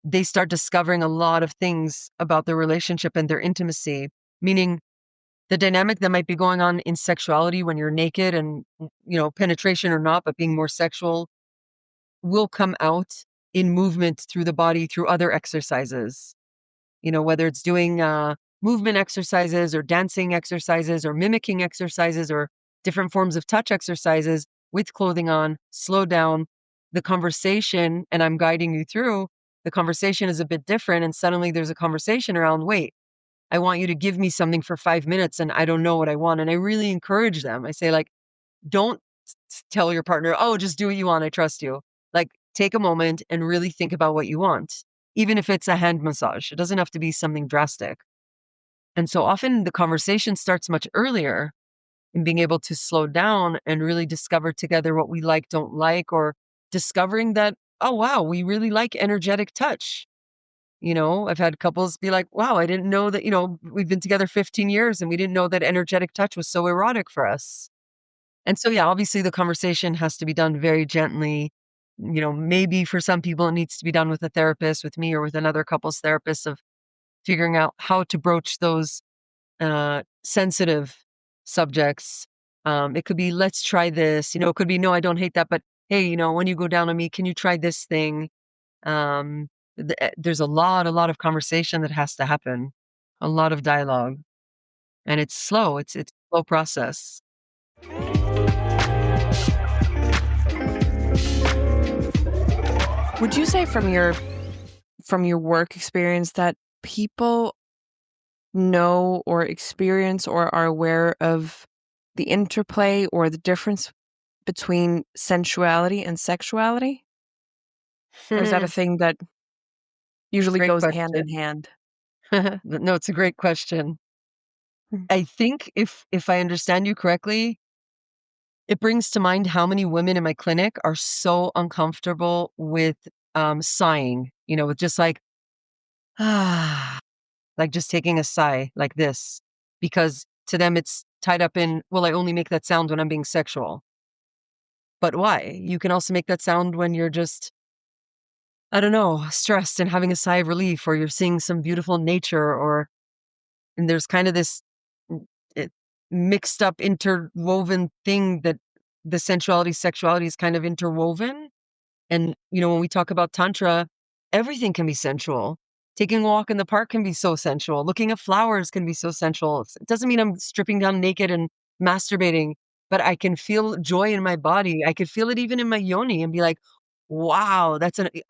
They start discovering a lot of things about their relationship and their intimacy, meaning the dynamic that might be going on in sexuality when you're naked and, penetration or not, but being more sexual will come out in movement through the body through other exercises. Whether it's doing movement exercises or dancing exercises or mimicking exercises or different forms of touch exercises with clothing on, slow down the conversation, and I'm guiding you through. The conversation is a bit different, and suddenly there's a conversation around, wait, I want you to give me something for 5 minutes, and I don't know what I want. And I really encourage them. I say, like, don't tell your partner, oh, just do what you want. I trust you. Like, take a moment and really think about what you want, even if it's a hand massage. It doesn't have to be something drastic. And so often the conversation starts much earlier in being able to slow down and really discover together what we like, don't like, or discovering that, oh, wow, we really like energetic touch. I've had couples be like, wow, I didn't know that, we've been together 15 years and we didn't know that energetic touch was so erotic for us. And so, yeah, obviously the conversation has to be done very gently. Maybe for some people it needs to be done with a therapist, with me or with another couples therapist of figuring out how to broach those sensitive subjects. It could be, let's try this. It could be, no, I don't hate that, but hey, when you go down on me, can you try this thing? Um, there's a lot of conversation that has to happen, a lot of dialogue, and it's slow. It's a slow process. Would you say from your work experience that people know or experience or are aware of the interplay or the difference between sensuality and sexuality? Or is that a thing that usually Great goes hand question. in hand? No, it's a great question. Mm. I think if I understand you correctly, it brings to mind how many women in my clinic are so uncomfortable with sighing, with just like, ah, like just taking a sigh like this, because to them it's tied up in, well, I only make that sound when I'm being sexual. But why? You can also make that sound when you're just, I don't know, stressed and having a sigh of relief, or you're seeing some beautiful nature, or, and there's kind of this mm, it, mixed up, interwoven thing that the sensuality, sexuality is kind of interwoven. And, when we talk about Tantra, everything can be sensual. Taking a walk in the park can be so sensual. Looking at flowers can be so sensual. It doesn't mean I'm stripping down naked and masturbating, but I can feel joy in my body. I could feel it even in my yoni and be like, wow,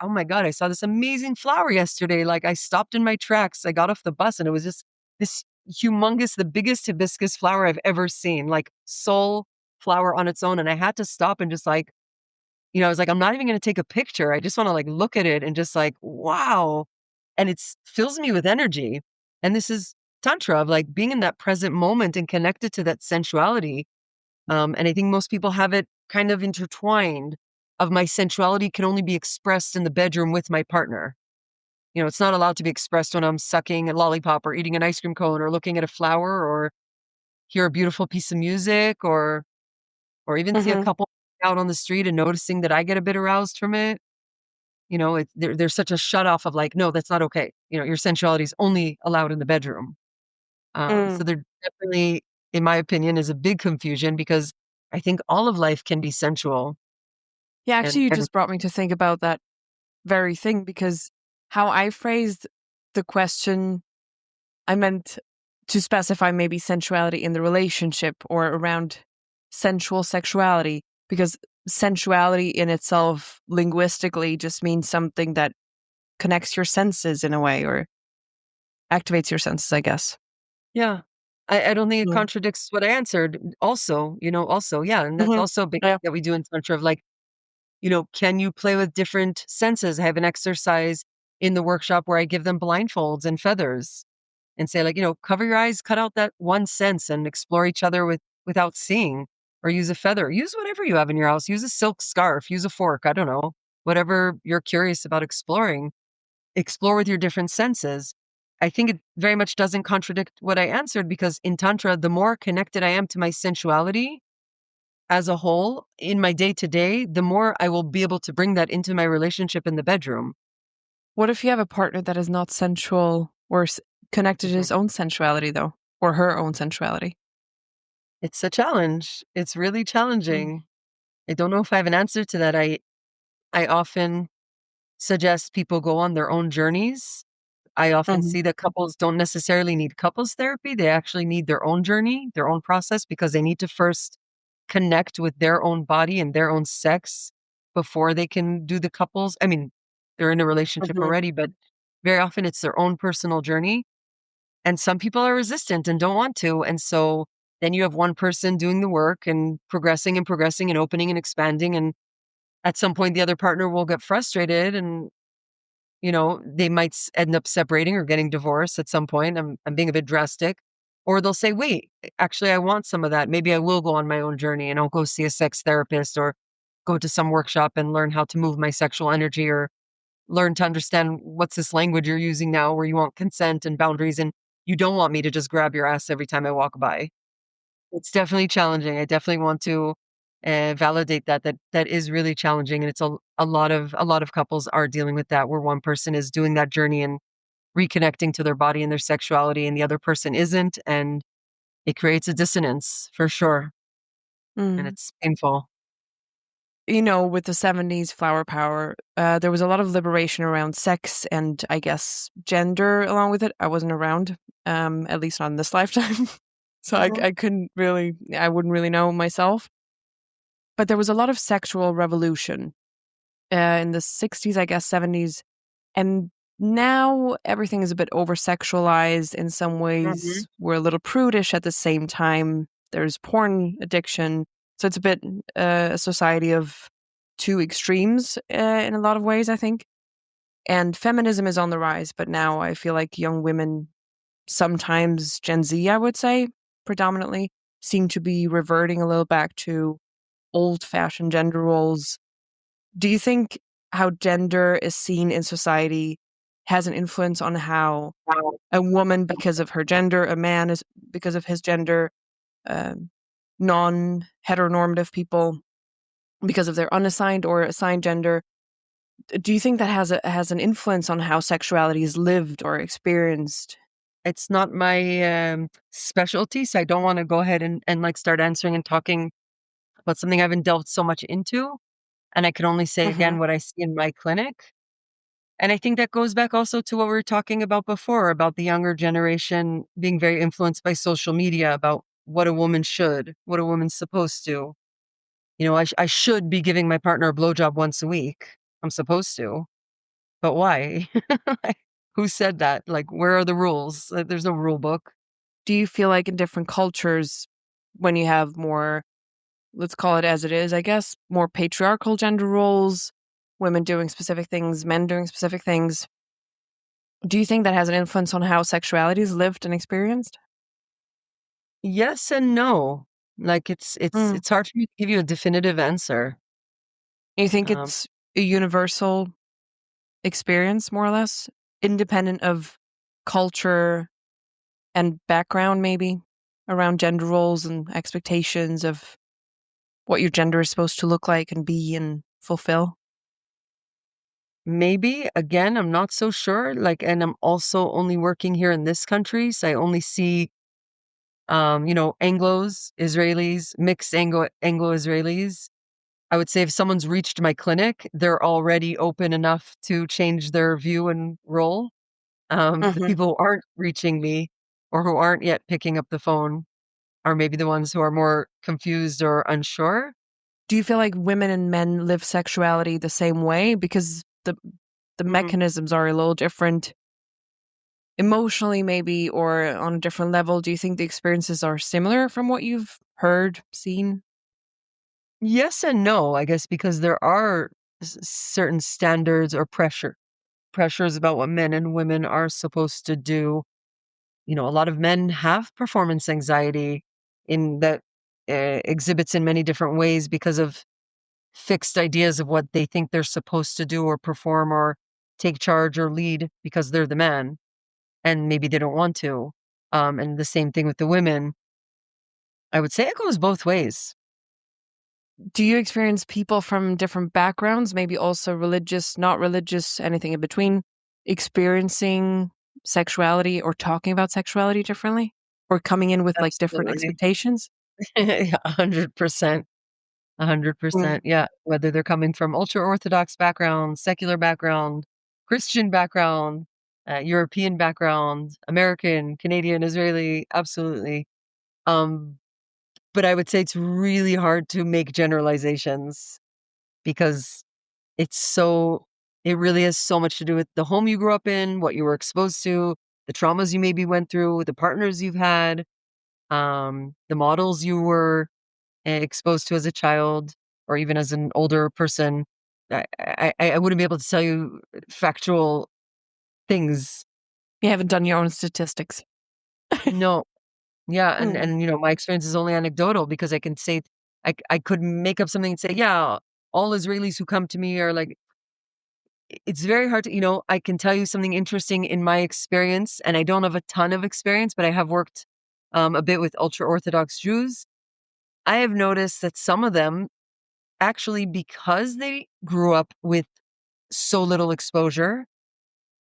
oh my God, I saw this amazing flower yesterday. Like, I stopped in my tracks. I got off the bus and it was just this humongous, the biggest hibiscus flower I've ever seen, like soul flower on its own. And I had to stop and just like, I was like, I'm not even gonna take a picture. I just wanna, like, look at it and just like, wow. And it's fills me with energy. And this is Tantra, of like being in that present moment and connected to that sensuality. And I think most people have it kind of intertwined of my sensuality can only be expressed in the bedroom with my partner. It's not allowed to be expressed when I'm sucking a lollipop or eating an ice cream cone or looking at a flower or hear a beautiful piece of music or even see a Mm-hmm. couple out on the street and noticing that I get a bit aroused from it. There's such a shut off of like, no, that's not okay. Your sensuality is only allowed in the bedroom. So Mm. there definitely, in my opinion, is a big confusion because I think all of life can be sensual. Yeah, actually, you And just brought me to think about that very thing because how I phrased the question, I meant to specify maybe sensuality in the relationship or around sensual sexuality, because sensuality in itself linguistically just means something that connects your senses in a way or activates your senses, I guess. yeah, I don't think it Mm. contradicts what I answered. Also, yeah, and that's Hmm. also a big Yeah. that we do in Tantra of like, can you play with different senses? I have an exercise in the workshop where I give them blindfolds and feathers and say like, cover your eyes, cut out that one sense and explore each other without seeing or use a feather. Use whatever you have in your house. Use a silk scarf, use a fork, I don't know. Whatever you're curious about exploring, explore with your different senses. I think it very much doesn't contradict what I answered because in Tantra, the more connected I am to my sensuality as a whole in my day to day, the more I will be able to bring that into my relationship in the bedroom. What if you have a partner that is not sensual or connected to Mhm. his own sensuality, though, or her own sensuality? It's a challenge. It's really Mm. challenging. I don't know if I have an answer to that. I often suggest people go on their own journeys. I often Mhm. see that couples don't necessarily need couples therapy. They actually need their own journey, their own process, because they need to first connect with their own body and their own sex before they can do the couples. I mean, they're in a relationship Mhm. already, but very often it's their own personal journey. And some people are resistant and don't want to. And so then you have one person doing the work and progressing and opening and expanding. And at some point, the other partner will get frustrated and they might end up separating or getting divorced at some point. I'm being a bit drastic. Or they'll say, wait, actually, I want some of that. Maybe I will go on my own journey and I'll go see a sex therapist or go to some workshop and learn how to move my sexual energy or learn to understand what's this language you're using now where you want consent and boundaries and you don't want me to just grab your ass every time I walk by. It's definitely challenging. I definitely want to validate that is really challenging, and it's a lot of couples are dealing with that, where one person is doing that journey and reconnecting to their body and their sexuality, and the other person isn't, and it creates a dissonance for sure, and Mm. it's painful. With the 70s flower power, there was a lot of liberation around sex and I guess gender along with it. I wasn't around, at least not in this lifetime. So Mhm, I wouldn't really know myself. But there was a lot of sexual revolution in the 60s, I guess, 70s. And now everything is a bit over sexualized in some mhm. ways. We're a little prudish at the same time. There's porn addiction. So it's a bit a society of two extremes in a lot of ways, I think. And feminism is on the rise, but now I feel like young women, sometimes Gen Z, I would say, predominantly, seem to be reverting a little back to old fashioned gender roles. Do you think how gender is seen in society has an influence on how Wow. a woman, because of her gender, a man is because of his gender, um, non heteronormative people because of their unassigned or assigned gender? Do you think that has an influence on how sexuality is lived or experienced? It's not my specialty, so I don't want to go ahead and like start answering and talking about something I haven't delved so much into, and I can only say Hmm. again what I see in my clinic. And I think that goes back also to what we were talking about before, about the younger generation being very influenced by social media, about what a woman should, what a woman's supposed to. I should be giving my partner a blowjob once a week. I'm supposed to, but why? Like, who said that? Like, where are the rules? There's no rule book. Do you feel like in different cultures, when you have more, let's call it as it is, I guess, more patriarchal gender roles, women doing specific things, men doing specific things? Do you think that has an influence on how sexuality is lived and experienced? Yes and no. Like Mm. it's hard for me to give you a definitive answer. You think Um, it's a universal experience, more or less, independent of culture and background, maybe around gender roles and expectations of what your gender is supposed to look like and be and fulfill? Maybe again, I'm not so sure. Like, and I'm also only working here in this country, so I only see Anglos, Israelis, mixed Anglo-Israelis. I would say if someone's reached my clinic, they're already open enough to change their view and role. The Mhm. people who aren't reaching me or who aren't yet picking up the phone are maybe the ones who are more confused or unsure. Do you feel like women and men live sexuality the same way? Because the Mm. mechanisms are a little different emotionally, maybe, or on a different level. Do you think the experiences are similar from what you've heard, seen? Yes and no, I guess, because there are certain standards or pressures about what men and women are supposed to do. A lot of men have performance anxiety in that exhibits in many different ways because of fixed ideas of what they think they're supposed to do or perform or take charge or lead because they're the man and maybe they don't want to. And the same thing with the women. I would say it goes both ways. Do you experience people from different backgrounds, maybe also religious, not religious, anything in between, experiencing sexuality or talking about sexuality differently? Or coming in with like different Absolutely. expectations? Yeah, 100%. Mm. 100%. Yeah. Whether they're coming from ultra Orthodox background, secular background, Christian background, European background, American, Canadian, Israeli, absolutely. Um, but I would say it's really hard to make generalizations because it really has so much to do with the home you grew up in, what you were exposed to, the traumas you maybe went through, the partners you've had, the models you were exposed to as a child or even as an older person. I wouldn't be able to tell you factual things. You haven't done your own statistics. No. Yeah, and Mm. my experience is only anecdotal because I can say I could make up something and say, "Yeah, all Israelis who come to me are like." It's very hard to, I can tell you something interesting in my experience, and I don't have a ton of experience, but I have worked a bit with ultra Orthodox Jews. I have noticed that some of them actually, because they grew up with so little exposure,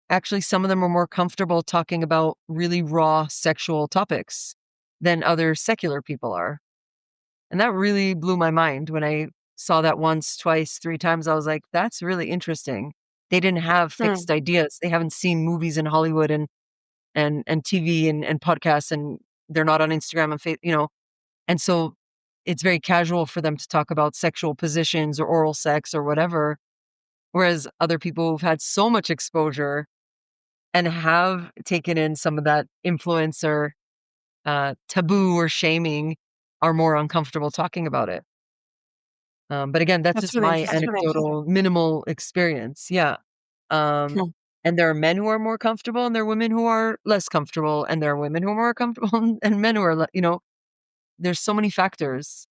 actually, some of them are more comfortable talking about really raw sexual topics than other secular people are. And that really blew my mind when I saw that once, twice, three times. I was like, that's really interesting. They didn't have Mm. fixed ideas. They haven't seen movies in Hollywood and TV and podcasts, and they're not on Instagram and and so it's very casual for them to talk about sexual positions or oral sex or whatever. Whereas other people who've had so much exposure and have taken in some of that influence or taboo or shaming are more uncomfortable talking about it. But again, that's That's just really my interesting. anecdotal, minimal experience. Yeah. Um, Hmm. and there are men who are more comfortable, and there are women who are less comfortable, and there are women who are more comfortable, and men who are, there's so many factors.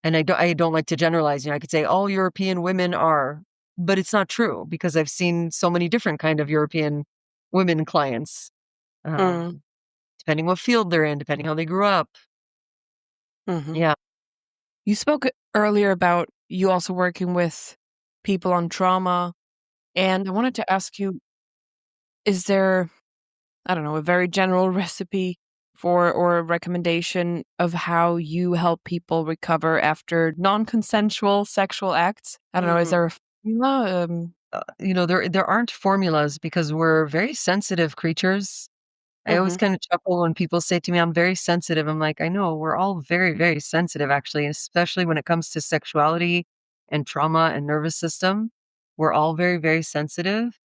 And I don't like to generalize. I could say all European women are, but it's not true because I've seen so many different kind of European women clients, Mm. um, depending what field they're in, depending how they grew up. Mhm. Yeah. You spoke earlier about you also working with people on trauma, and I wanted to ask you, is there, I don't know, a very general recipe for or a recommendation of how you help people recover after non-consensual sexual acts? I don't know, is Mm. there a formula? There aren't formulas because we're very sensitive creatures. I always Mhm. kind of chuckle when people say to me, I'm very sensitive. I'm like, I know we're all very, very sensitive, actually, especially when it comes to sexuality and trauma and nervous system. We're all very, very sensitive.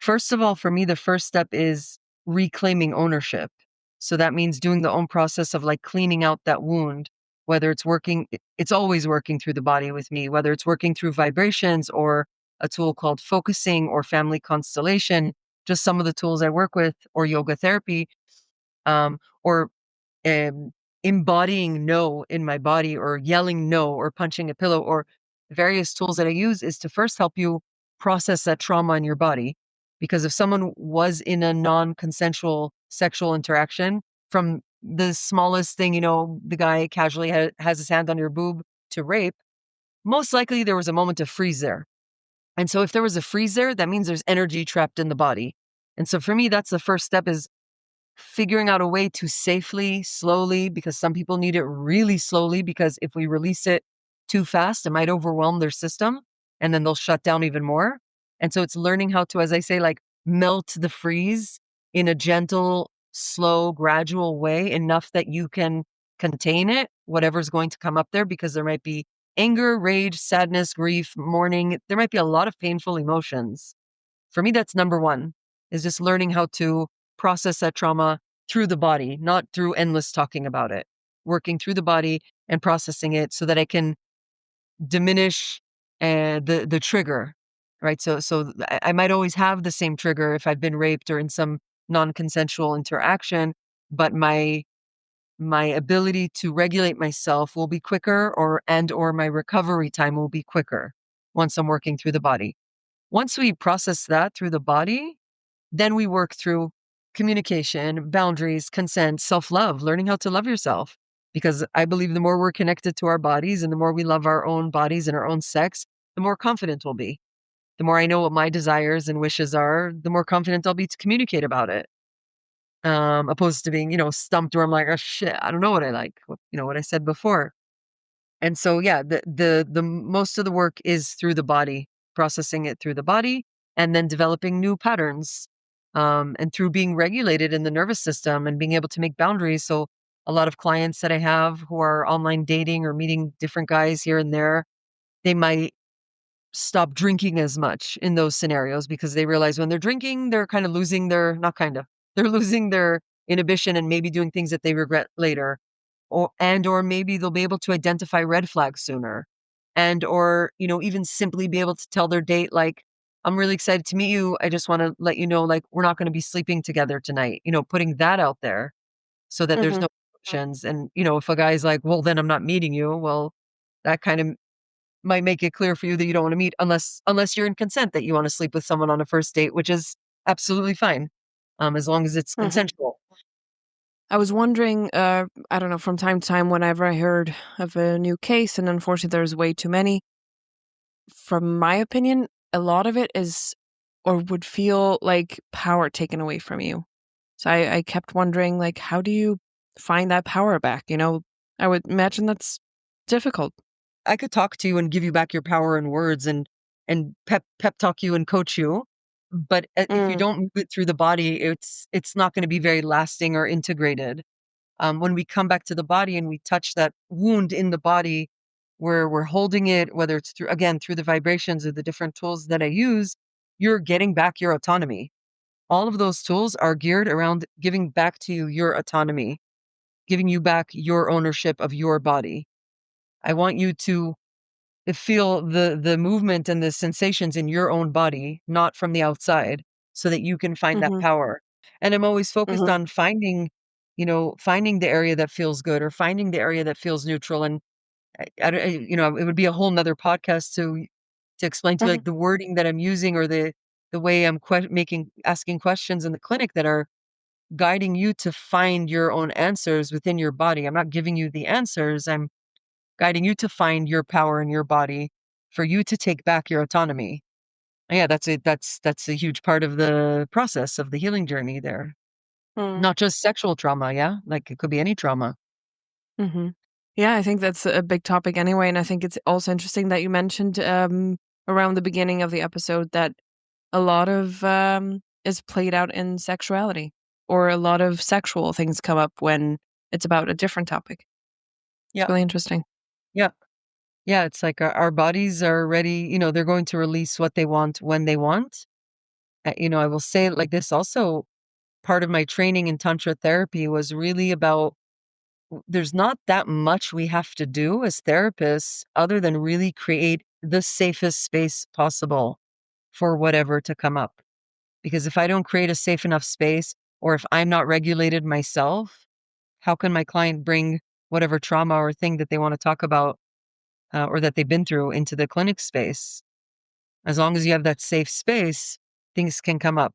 First of all, for me, the first step is reclaiming ownership. So that means doing the own process of like cleaning out that wound, whether it's working, it's always working through the body with me, whether it's working through vibrations or a tool called focusing or family constellation. just some of the tools I work with, or yoga therapy, or um, embodying no in my body, or yelling no, or punching a pillow, or various tools that I use, is to first help you process that trauma in your body. Because if someone was in a non-consensual sexual interaction, from the smallest thing, the guy casually has his hand on your boob, to rape, most likely there was a moment of freeze there. And so if there was a freeze there, that means there's energy trapped in the body. And so for me, that's the first step, is figuring out a way to safely, slowly, because some people need it really slowly, because if we release it too fast, it might overwhelm their system and then they'll shut down even more. And so it's learning how to, as I say, like, melt the freeze in a gentle, slow, gradual way, enough that you can contain it, whatever's going to come up there, because there might be anger, rage, sadness, grief, mourning. There might be a lot of painful emotions. For me, that's number one, is just learning how to process that trauma through the body, not through endless talking about it, working through the body and processing it so that I can diminish the trigger, right? So I might always have the same trigger if I've been raped or in some non-consensual interaction, but my ability to regulate myself will be quicker, or my recovery time will be quicker once I'm working through the body. Once we process that through the body, then we work through communication, boundaries, consent, self-love, learning how to love yourself. Because I believe the more we're connected to our bodies and the more we love our own bodies and our own sex, the more confident we'll be. The more I know what my desires and wishes are, the more confident I'll be to communicate about it. Opposed to being, stumped, where I'm like, oh shit, I don't know what I like, what I said before. And so, yeah, the most of the work is through the body, processing it through the body, and then developing new patterns, and through being regulated in the nervous system and being able to make boundaries. So a lot of clients that I have who are online dating or meeting different guys here and there, they might stop drinking as much in those scenarios, because they realize when they're drinking, they're kind of losing their, not kind of, they're losing their inhibition and maybe doing things that they regret later. Or maybe they'll be able to identify red flags sooner. Or even simply be able to tell their date, like, I'm really excited to meet you. I just want to let you know, like, we're not going to be sleeping together tonight. Putting that out there so that there's Hmm. no options. And, if a guy's like, well, then I'm not meeting you. Well, that kind of might make it clear for you that you don't want to meet, unless you're in consent that you want to sleep with someone on a first date, which is absolutely fine, as long as it's Hmm. consensual. I was wondering, I don't know, from time to time, whenever I heard of a new case, and unfortunately there's way too many, from my opinion, a lot of it is, or would feel like, power taken away from you. So I kept wondering, like, how do you find that power back? I would imagine that's difficult. I could talk to you and give you back your power in words, and pep talk you and coach you, but if you Mm. don't move it through the body, it's not going to be very lasting or integrated. When we come back to the body and we touch that wound in the body, where we're holding it, whether it's through the vibrations or the different tools that I use, you're getting back your autonomy. All of those tools are geared around giving back to you your autonomy, giving you back your ownership of your body. I want you to feel the movement and the sensations in your own body, not from the outside, so that you can find that Mhm. power. And I'm always focused Mhm. on finding the area that feels good, or finding the area that feels neutral. And it would be a whole nother podcast to explain to you, Mhm. like, the wording that I'm using, or the way I'm asking questions in the clinic, that are guiding you to find your own answers within your body. I'm not giving you the answers. I'm guiding you to find your power in your body, for you to take back your autonomy. Yeah, that's a huge part of the process of the healing journey there. Mm. Not just sexual trauma, yeah? Like, it could be any trauma. Mhm. Yeah, I think that's a big topic anyway, and I think it's also interesting that you mentioned, around the beginning of the episode, that a lot of, is played out in sexuality, or a lot of sexual things come up when it's about a different topic. It's Yeah, really interesting. yeah, yeah, it's like our bodies are ready, they're going to release what they want when they want. I will say it like this also, part of my training in Tantra therapy was really about, there's not that much we have to do as therapists, other than really create the safest space possible for whatever to come up. Because if I don't create a safe enough space, or if I'm not regulated myself, how can my client bring whatever trauma or thing that they want to talk about or that they've been through into the clinic space? As long as you have that safe space, things can come up.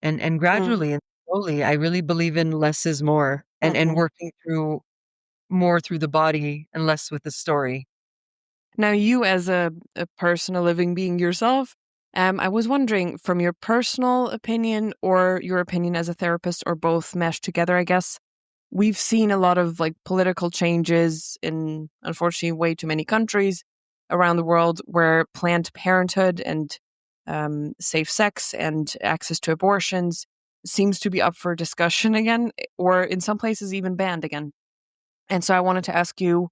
And Mm, gradually and slowly, I really believe in less is more, and mhm. working through more through the body and less with the story. Now, you as a person, a living being yourself, I was wondering from your personal opinion or your opinion as a therapist or both meshed together, I guess, we've seen a lot of like political changes in unfortunately way too many countries around the world where Planned Parenthood and safe sex and access to abortions seems to be up for discussion again, or in some places even banned again. And so I wanted to ask you,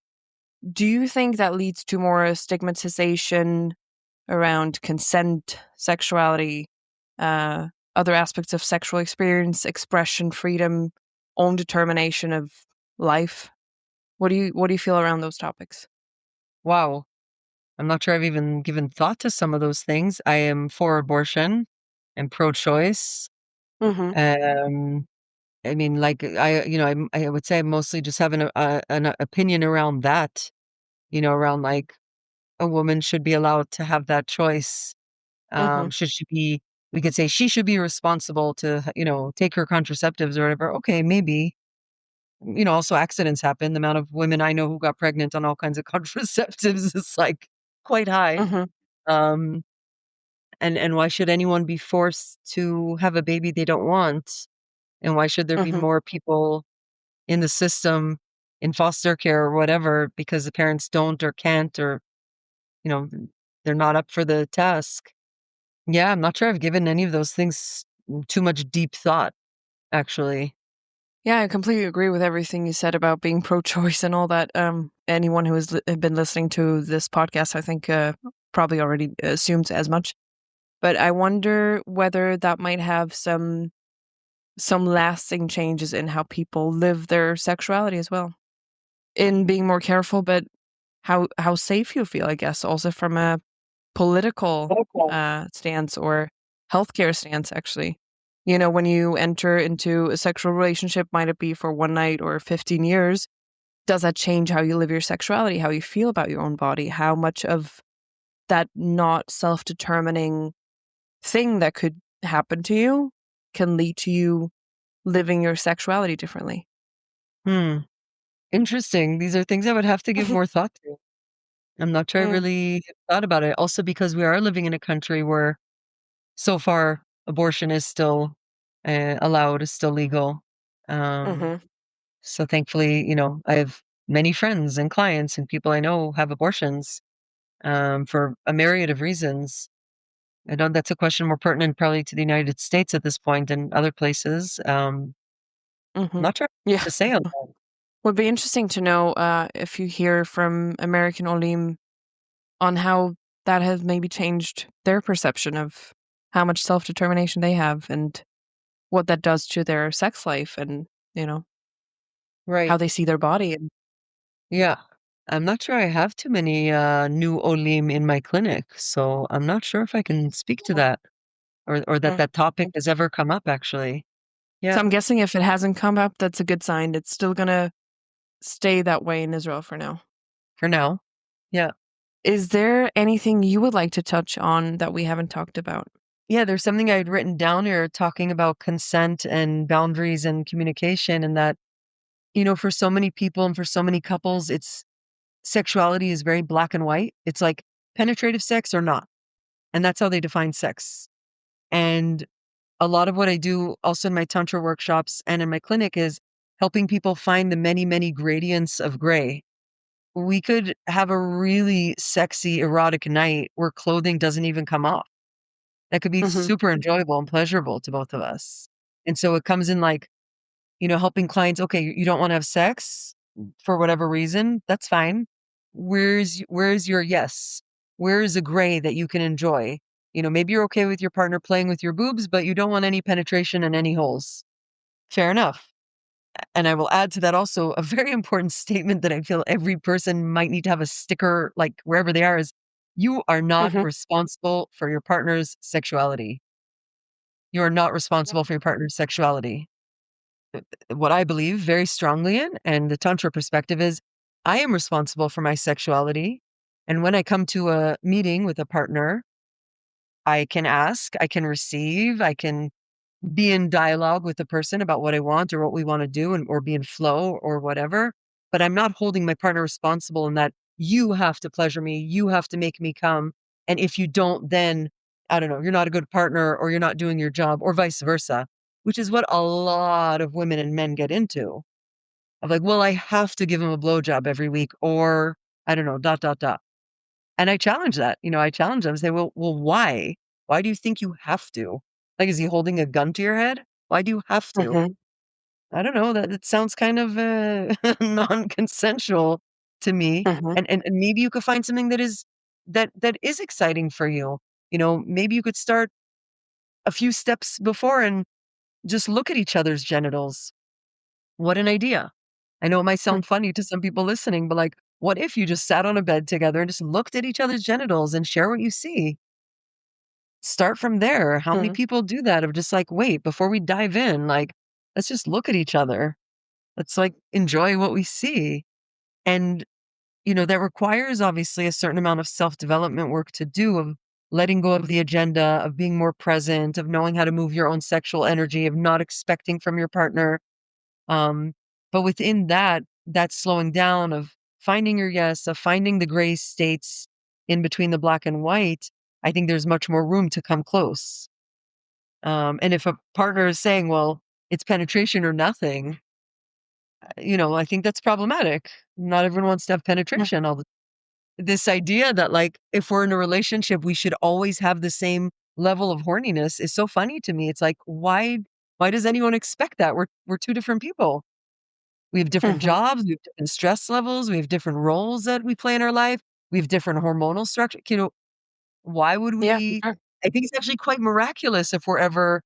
do you think that leads to more stigmatization around consent, sexuality, uh, other aspects of sexual experience, expression, freedom, own determination of life? What do you feel around those topics? Wow. I'm not sure I've even given thought to some of those things. I am for abortion and pro-choice. Mhm. Um, I mean, like I would say I mostly just have an opinion around that. Around like a woman should be allowed to have that choice. Mhm. Should she be? We could say she should be responsible to take her contraceptives or whatever. Okay, maybe. Also accidents happen. The amount of women I know who got pregnant on all kinds of contraceptives is like quite high. Mhm. Um, and why should anyone be forced to have a baby they don't want? And why should there be Mhm. more people in the system in foster care or whatever because the parents don't or can't or, you know, they're not up for the task? Yeah, I'm not sure I've given any of those things too much deep thought, actually. Yeah, I completely agree with everything you said about being pro-choice and all that. Anyone who has been listening to this podcast, I think, probably already assumes as much. But I wonder whether that might have some lasting changes in how people live their sexuality as well. In being more careful, but how safe you feel, I guess, also from a political Okay. stance or healthcare stance, actually. You know, when you enter into a sexual relationship, might it be for one night or 15 years, does that change how you live your sexuality, how you feel about your own body, how much of that not self determining thing that could happen to you can lead to you living your sexuality differently? Hmm. Interesting. These are things I would have to give more thought to. I'm not sure I Mm, really thought about it. Also, because we are living in a country where so far abortion is still allowed, is still legal. Um, mhm, so thankfully, I have many friends and clients and people I know have abortions for a myriad of reasons. I know that's a question more pertinent probably to the United States at this point than other places. mhm. Not sure Yeah. what to say on that. Would be interesting to know if you hear from American Olim on how that has maybe changed their perception of how much self determination they have and what that does to their sex life and, you know, how Right. they see their body. And Yeah. I'm not sure I have too many new Olim in my clinic, so I'm not sure if I can speak to that or that mm. that topic has ever come up actually. So Yeah, I'm guessing if it hasn't come up, that's a good sign. It's still going to stay that way in Israel for now. for now. Yeah. Is there anything you would like to touch on that we haven't talked about? Yeah, there's something I'd written down here talking about consent and boundaries and communication and that, for so many people and for so many couples, it's sexuality is very black and white. It's like penetrative sex or not. And that's how they define sex. And a lot of what I do also in my Tantra workshops and in my clinic is helping people find the many, many gradients of gray. We could have a really sexy, erotic night where clothing doesn't even come off. That could be Mhm. super enjoyable and pleasurable to both of us. And so it comes in like, helping clients, okay, you don't want to have sex for whatever reason, that's fine. Where's your yes? Where is a gray that you can enjoy? Maybe you're okay with your partner playing with your boobs, but you don't want any penetration and any holes. Fair enough. And I will add to that also a very important statement that I feel every person might need to have a sticker like wherever they are is you are not Mhm. responsible for your partner's sexuality. You are not responsible for your partner's sexuality. What I believe very strongly in, and the Tantra perspective is, I am responsible for my sexuality. And when I come to a meeting with a partner, I can ask, I can receive, I can be in dialogue with the person about what I want or what we want to do and or be in flow or whatever. But I'm not holding my partner responsible in that you have to pleasure me, you have to make me come. And if you don't, then I don't know, you're not a good partner or you're not doing your job or vice versa, which is what a lot of women and men get into. Of like, well, I have to give him a blowjob every week or I don't know, dot, dot, dot. And I challenge that. I challenge them, say, well, why? Why do you think you have to? Like, is he holding a gun to your head? Why do you have to? Mhm, I don't know. That it sounds kind of non-consensual to me. mhm, And maybe you could find something that is exciting for you. Maybe you could start a few steps before and just look at each other's genitals. What an idea. I know it might sound funny to some people listening, but like, what if you just sat on a bed together and just looked at each other's genitals and share what you see? Start from there. How many mhm, people do that of just like, wait, before we dive in, like, let's just look at each other. Let's like enjoy what we see. And, that requires obviously a certain amount of self development work to do of letting go of the agenda, of being more present, of knowing how to move your own sexual energy, of not expecting from your partner. Um, but within that slowing down of finding your yes, of finding the gray states in between the black and white, I think there's much more room to come close. And if a partner is saying, well, it's penetration or nothing, I think that's problematic. Not everyone wants to have penetration all the this idea that like if we're in a relationship, we should always have the same level of horniness is so funny to me. It's like, why does anyone expect that? We're two different people. We have different mhm, jobs, we have different stress levels, we have different roles that we play in our life, we have different hormonal structure. Why would yeah, for we sure. I think it's actually quite miraculous if we're ever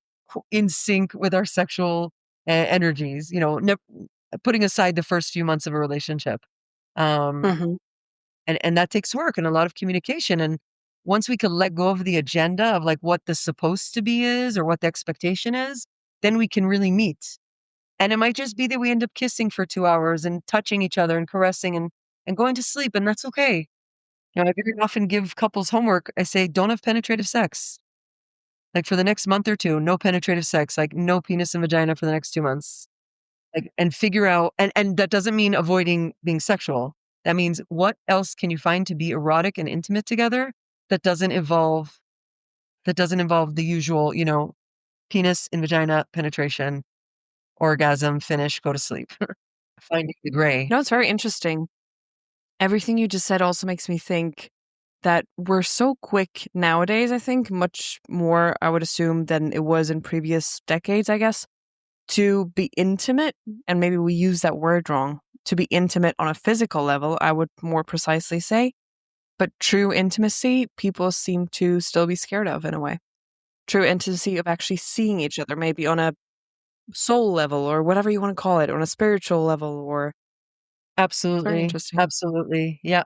in sync with our sexual energies, putting aside the first few months of a relationship. Um, Mhm, and that takes work and a lot of communication. And once we can let go of the agenda of like what the supposed to be is or what the expectation is, then we can really meet. And it might just be that we end up kissing for 2 hours and touching each other and caressing and going to sleep, and that's okay. I very often give couples homework. I say, "Don't have penetrative sex." Like, for the next month or 2, no penetrative sex, like, no penis and vagina for the next 2 months. Like, and figure out and that doesn't mean avoiding being sexual. That means what else can you find to be erotic and intimate together that doesn't involve the usual, penis and vagina penetration, orgasm, finish, go to sleep. Finding the gray. no, it's very interesting. Everything you just said also makes me think that we're so quick nowadays, I think, much more, I would assume, than it was in previous decades, I guess, to be intimate. And maybe we use that word wrong. To be intimate on a physical level, I would more precisely say. But true intimacy, people seem to still be scared of in a way. True intimacy of actually seeing each other, maybe on a soul level or whatever you want to call it, on a spiritual level, or it's very Absolutely, interesting. absolutely, yeah.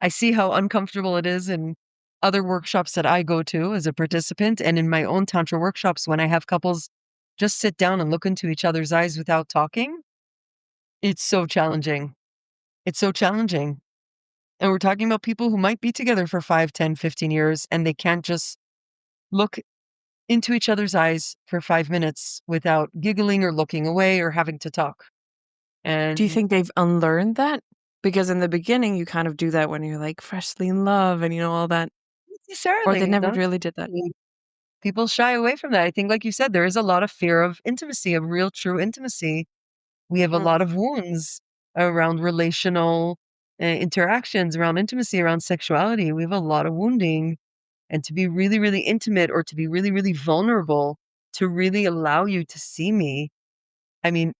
I see how uncomfortable it is in other workshops that I go to as a participant, and in my own tantra workshops when I have couples just sit down and look into each other's eyes without talking. It's so challenging. It's so challenging. And we're talking about people who might be together for 5, 10, 15 years, and they can't just look into each other's eyes for 5 minutes without giggling or looking away or having to talk. Do you And think they've unlearned that? Because in the beginning, you kind of do that when you're like freshly in love and all that. Or they necessarily, never not really did that. necessarily. People shy away from that. I think, like you said, there is a lot of fear of intimacy, of real, true intimacy. We have a lot Mhm. of wounds around relational interactions, around intimacy, around sexuality. We have a lot of wounding. And to be really, really intimate or to be really, really vulnerable, to really allow you to see me. I mean,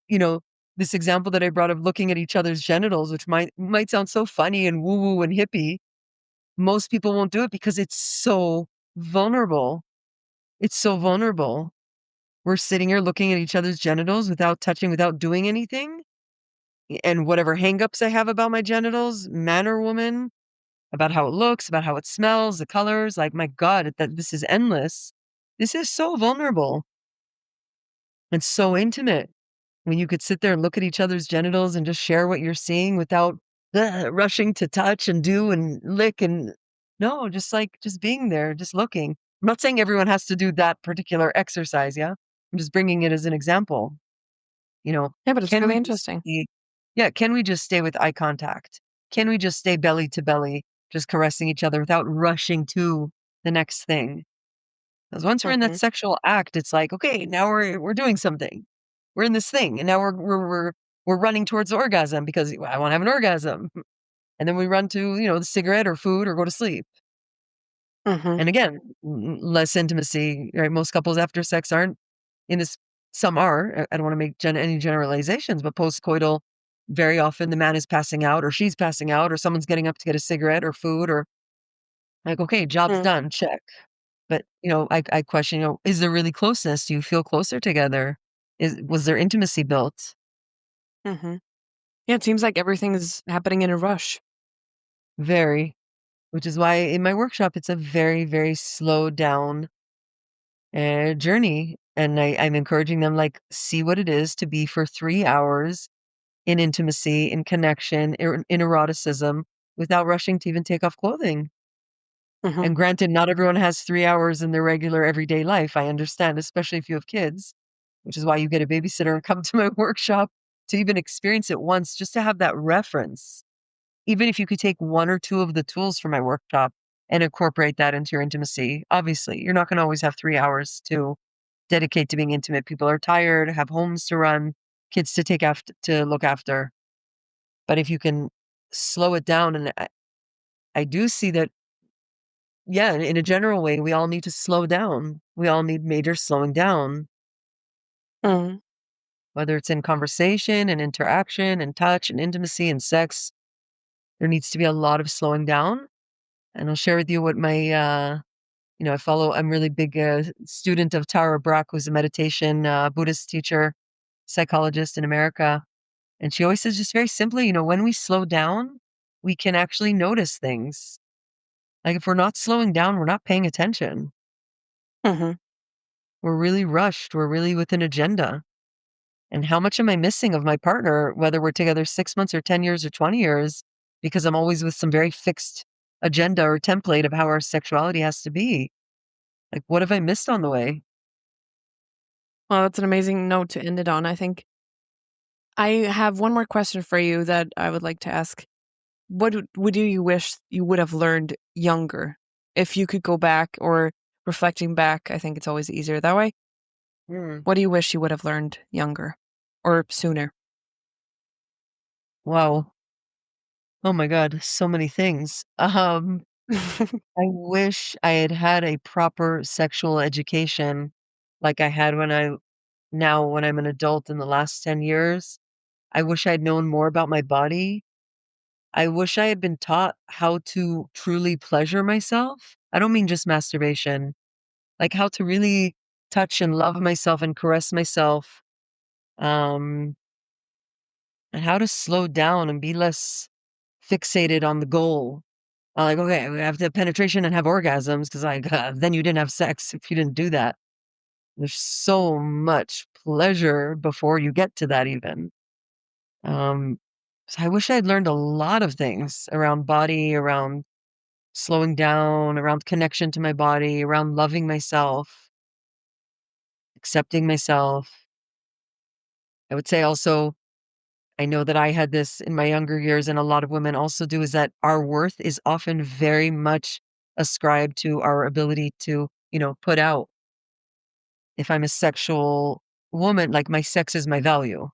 this example that I brought of looking at each other's genitals, which might sound so funny and woo woo and hippie. Most people won't do it because it's so vulnerable. It's so vulnerable. We're sitting here looking at each other's genitals without touching, without doing anything. And whatever hangups I have about my genitals, man or woman, about how it looks, about how it smells, the colors, like my God, that this is endless. This is so vulnerable. It's so intimate when you could sit there and look at each other's genitals and just share what you're seeing without rushing to touch and do and lick and no, just like just being there, just looking. I'm not saying everyone has to do that particular exercise, yeah? I'm just bringing it as an example. You know, Yeah, but it's can really we just interesting. be yeah, can we just stay with eye contact? Can we just stay belly to belly, just caressing each other without rushing to the next thing? Because once we're in that Hmm. sexual act, it's like, okay, now we're doing something. We're in this thing, and now we're running towards orgasm because I want to have an orgasm, and then we run to the cigarette or food or go to sleep. Hmm. And again, less intimacy. Right? Most couples after sex aren't in this. Some are. I don't want to make any generalizations, but postcoital, very often the man is passing out, or she's passing out, or someone's getting up to get a cigarette or food, or like, okay, job's Hmm. done, check. But, I question, is there really closeness? Do you feel closer together? Was there intimacy built? Hmm. Yeah, it seems like everything is happening in a rush. Very. Which is why in my workshop, it's a very, very slowed down journey. And I'm encouraging them, like, see what it is to be for 3 hours in intimacy, in connection, in eroticism, without rushing to even take off clothing. Hmm. And granted, not everyone has 3 hours in their regular everyday life. I understand, especially if you have kids, which is why you get a babysitter and come to my workshop to even experience it once, just to have that reference. Even if you could take one or two of the tools from my workshop and incorporate that into your intimacy. Obviously, you're not going to always have 3 hours to dedicate to being intimate. People are tired, have homes to run, kids to to look after. But if you can slow it down, and I do see that, yeah, in a general way, we all need to slow down. We all need major slowing down, Hmm. whether it's in conversation and interaction and touch and intimacy and sex. There needs to be a lot of slowing down. And I'll share with you what I'm really big student of Tara Brach, who's a meditation Buddhist teacher, psychologist in America. And she always says just very simply, when we slow down, we can actually notice things. Like if we're not slowing down, we're not paying attention. Hmm. We're really rushed. We're really with an agenda. And how much am I missing of my partner, whether we're together 6 months or 10 years or 20 years, because I'm always with some very fixed agenda or template of how our sexuality has to be? Like, what have I missed on the way? Well, that's an amazing note to end it on. I think I have one more question for you that I would like to ask. Would you wish you would have learned younger? If you could go back or reflecting back, I think it's always easier that way. Hmm. What do you wish you would have learned younger or sooner? Wow. Oh my God. So many things. I wish I had had a proper sexual education like I had when I'm an adult in the last 10 years. I wish I'd known more about my body. I wish I had been taught how to truly pleasure myself. I don't mean just masturbation, like how to really touch and love myself and caress myself, um, and how to slow down and be less fixated on the goal. Like, okay, we have to have penetration and have orgasms because, like, then you didn't have sex if you didn't do that. There's so much pleasure before you get to that, even. Um, so I wish I'd learned a lot of things around body, around slowing down, around connection to my body, around loving myself, accepting myself. I would say also, I know that I had this in my younger years, and a lot of women also do, is that our worth is often very much ascribed to our ability to, put out. If I'm a sexual woman, like my sex is my value,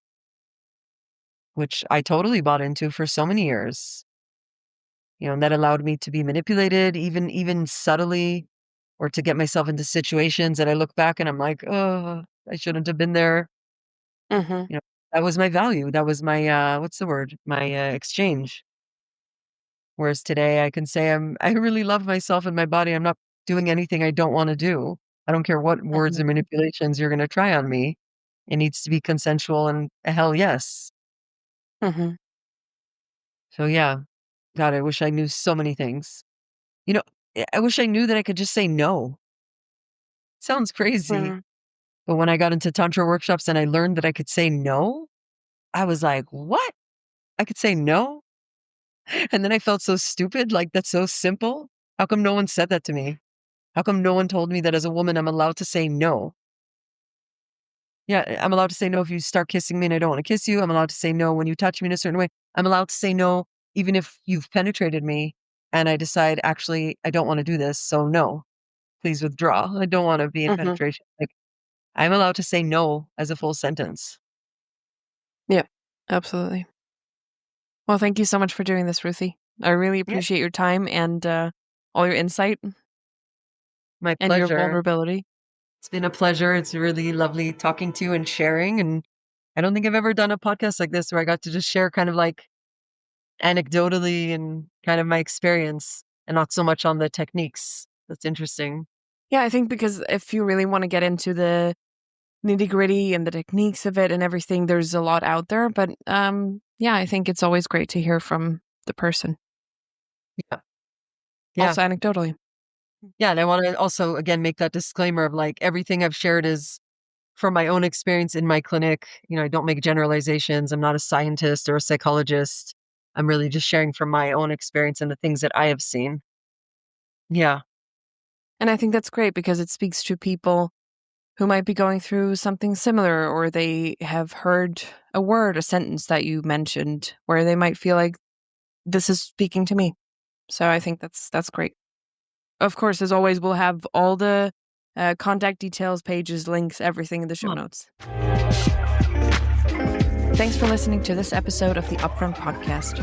which I totally bought into for so many years. And that allowed me to be manipulated, even subtly, or to get myself into situations that I look back and I'm like, "Oh, I shouldn't have been there." Hmm. You know, that was my value. That was my, what's the word? My, exchange. Whereas today I can say I really love myself and my body. I'm not doing anything I don't wanna do. I don't care what words Hmm. or manipulations you're gonna try on me. It needs to be consensual and a hell yes. Hmm. So, yeah. God, I wish I knew so many things. You know, I wish I knew that I could just say no. Sounds crazy, Hmm. But when I got into Tantra workshops and I learned that I could say no, I was like, what? I could say no? And then I felt so stupid. Like, that's so simple. How come no one said that to me? How come no one told me that as a woman, I'm allowed to say no? Yeah, I'm allowed to say no if you start kissing me and I don't want to kiss you. I'm allowed to say no when you touch me in a certain way. I'm allowed to say no even if you've penetrated me and I decide, actually, I don't want to do this. So, no, please withdraw. I don't want to be in Hmm. penetration. Like, I'm allowed to say no as a full sentence. Yeah, absolutely. Well, thank you so much for doing this, Ruthie. I really Yeah, appreciate your time and all your insight my and your pleasure. vulnerability. It's been a pleasure. It's really lovely talking to you and sharing. And I don't think I've ever done a podcast like this where I got to just share kind of like anecdotally and kind of my experience and not so much on the techniques. That's interesting. Yeah, I think because if you really want to get into the nitty-gritty and the techniques of it and everything, there's a lot out there. But yeah, I think it's always great to hear from the person, Yeah. Yeah. also anecdotally. Yeah. And I want to also, again, make that disclaimer of like everything I've shared is from my own experience in my clinic. I don't make generalizations. I'm not a scientist or a psychologist. I'm really just sharing from my own experience and the things that I have seen. Yeah. And I think that's great because it speaks to people who might be going through something similar, or they have heard a word, a sentence that you mentioned where they might feel like this is speaking to me. So I think that's great. Of course, as always, we'll have all the contact details, pages, links, everything in the show Huh. notes. Thanks for listening to this episode of the Upfront Podcast.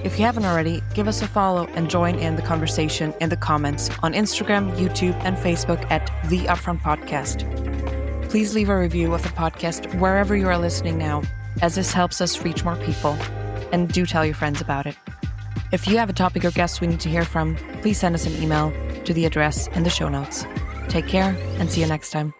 If you haven't already, give us a follow and join in the conversation in the comments on Instagram, YouTube, and Facebook at The Upfront Podcast. Please leave a review of the podcast wherever you are listening now, as this helps us reach more people. And do tell your friends about it. If you have a topic or guest we need to hear from, please send us an email to the address in the show notes. Take care and see you next time.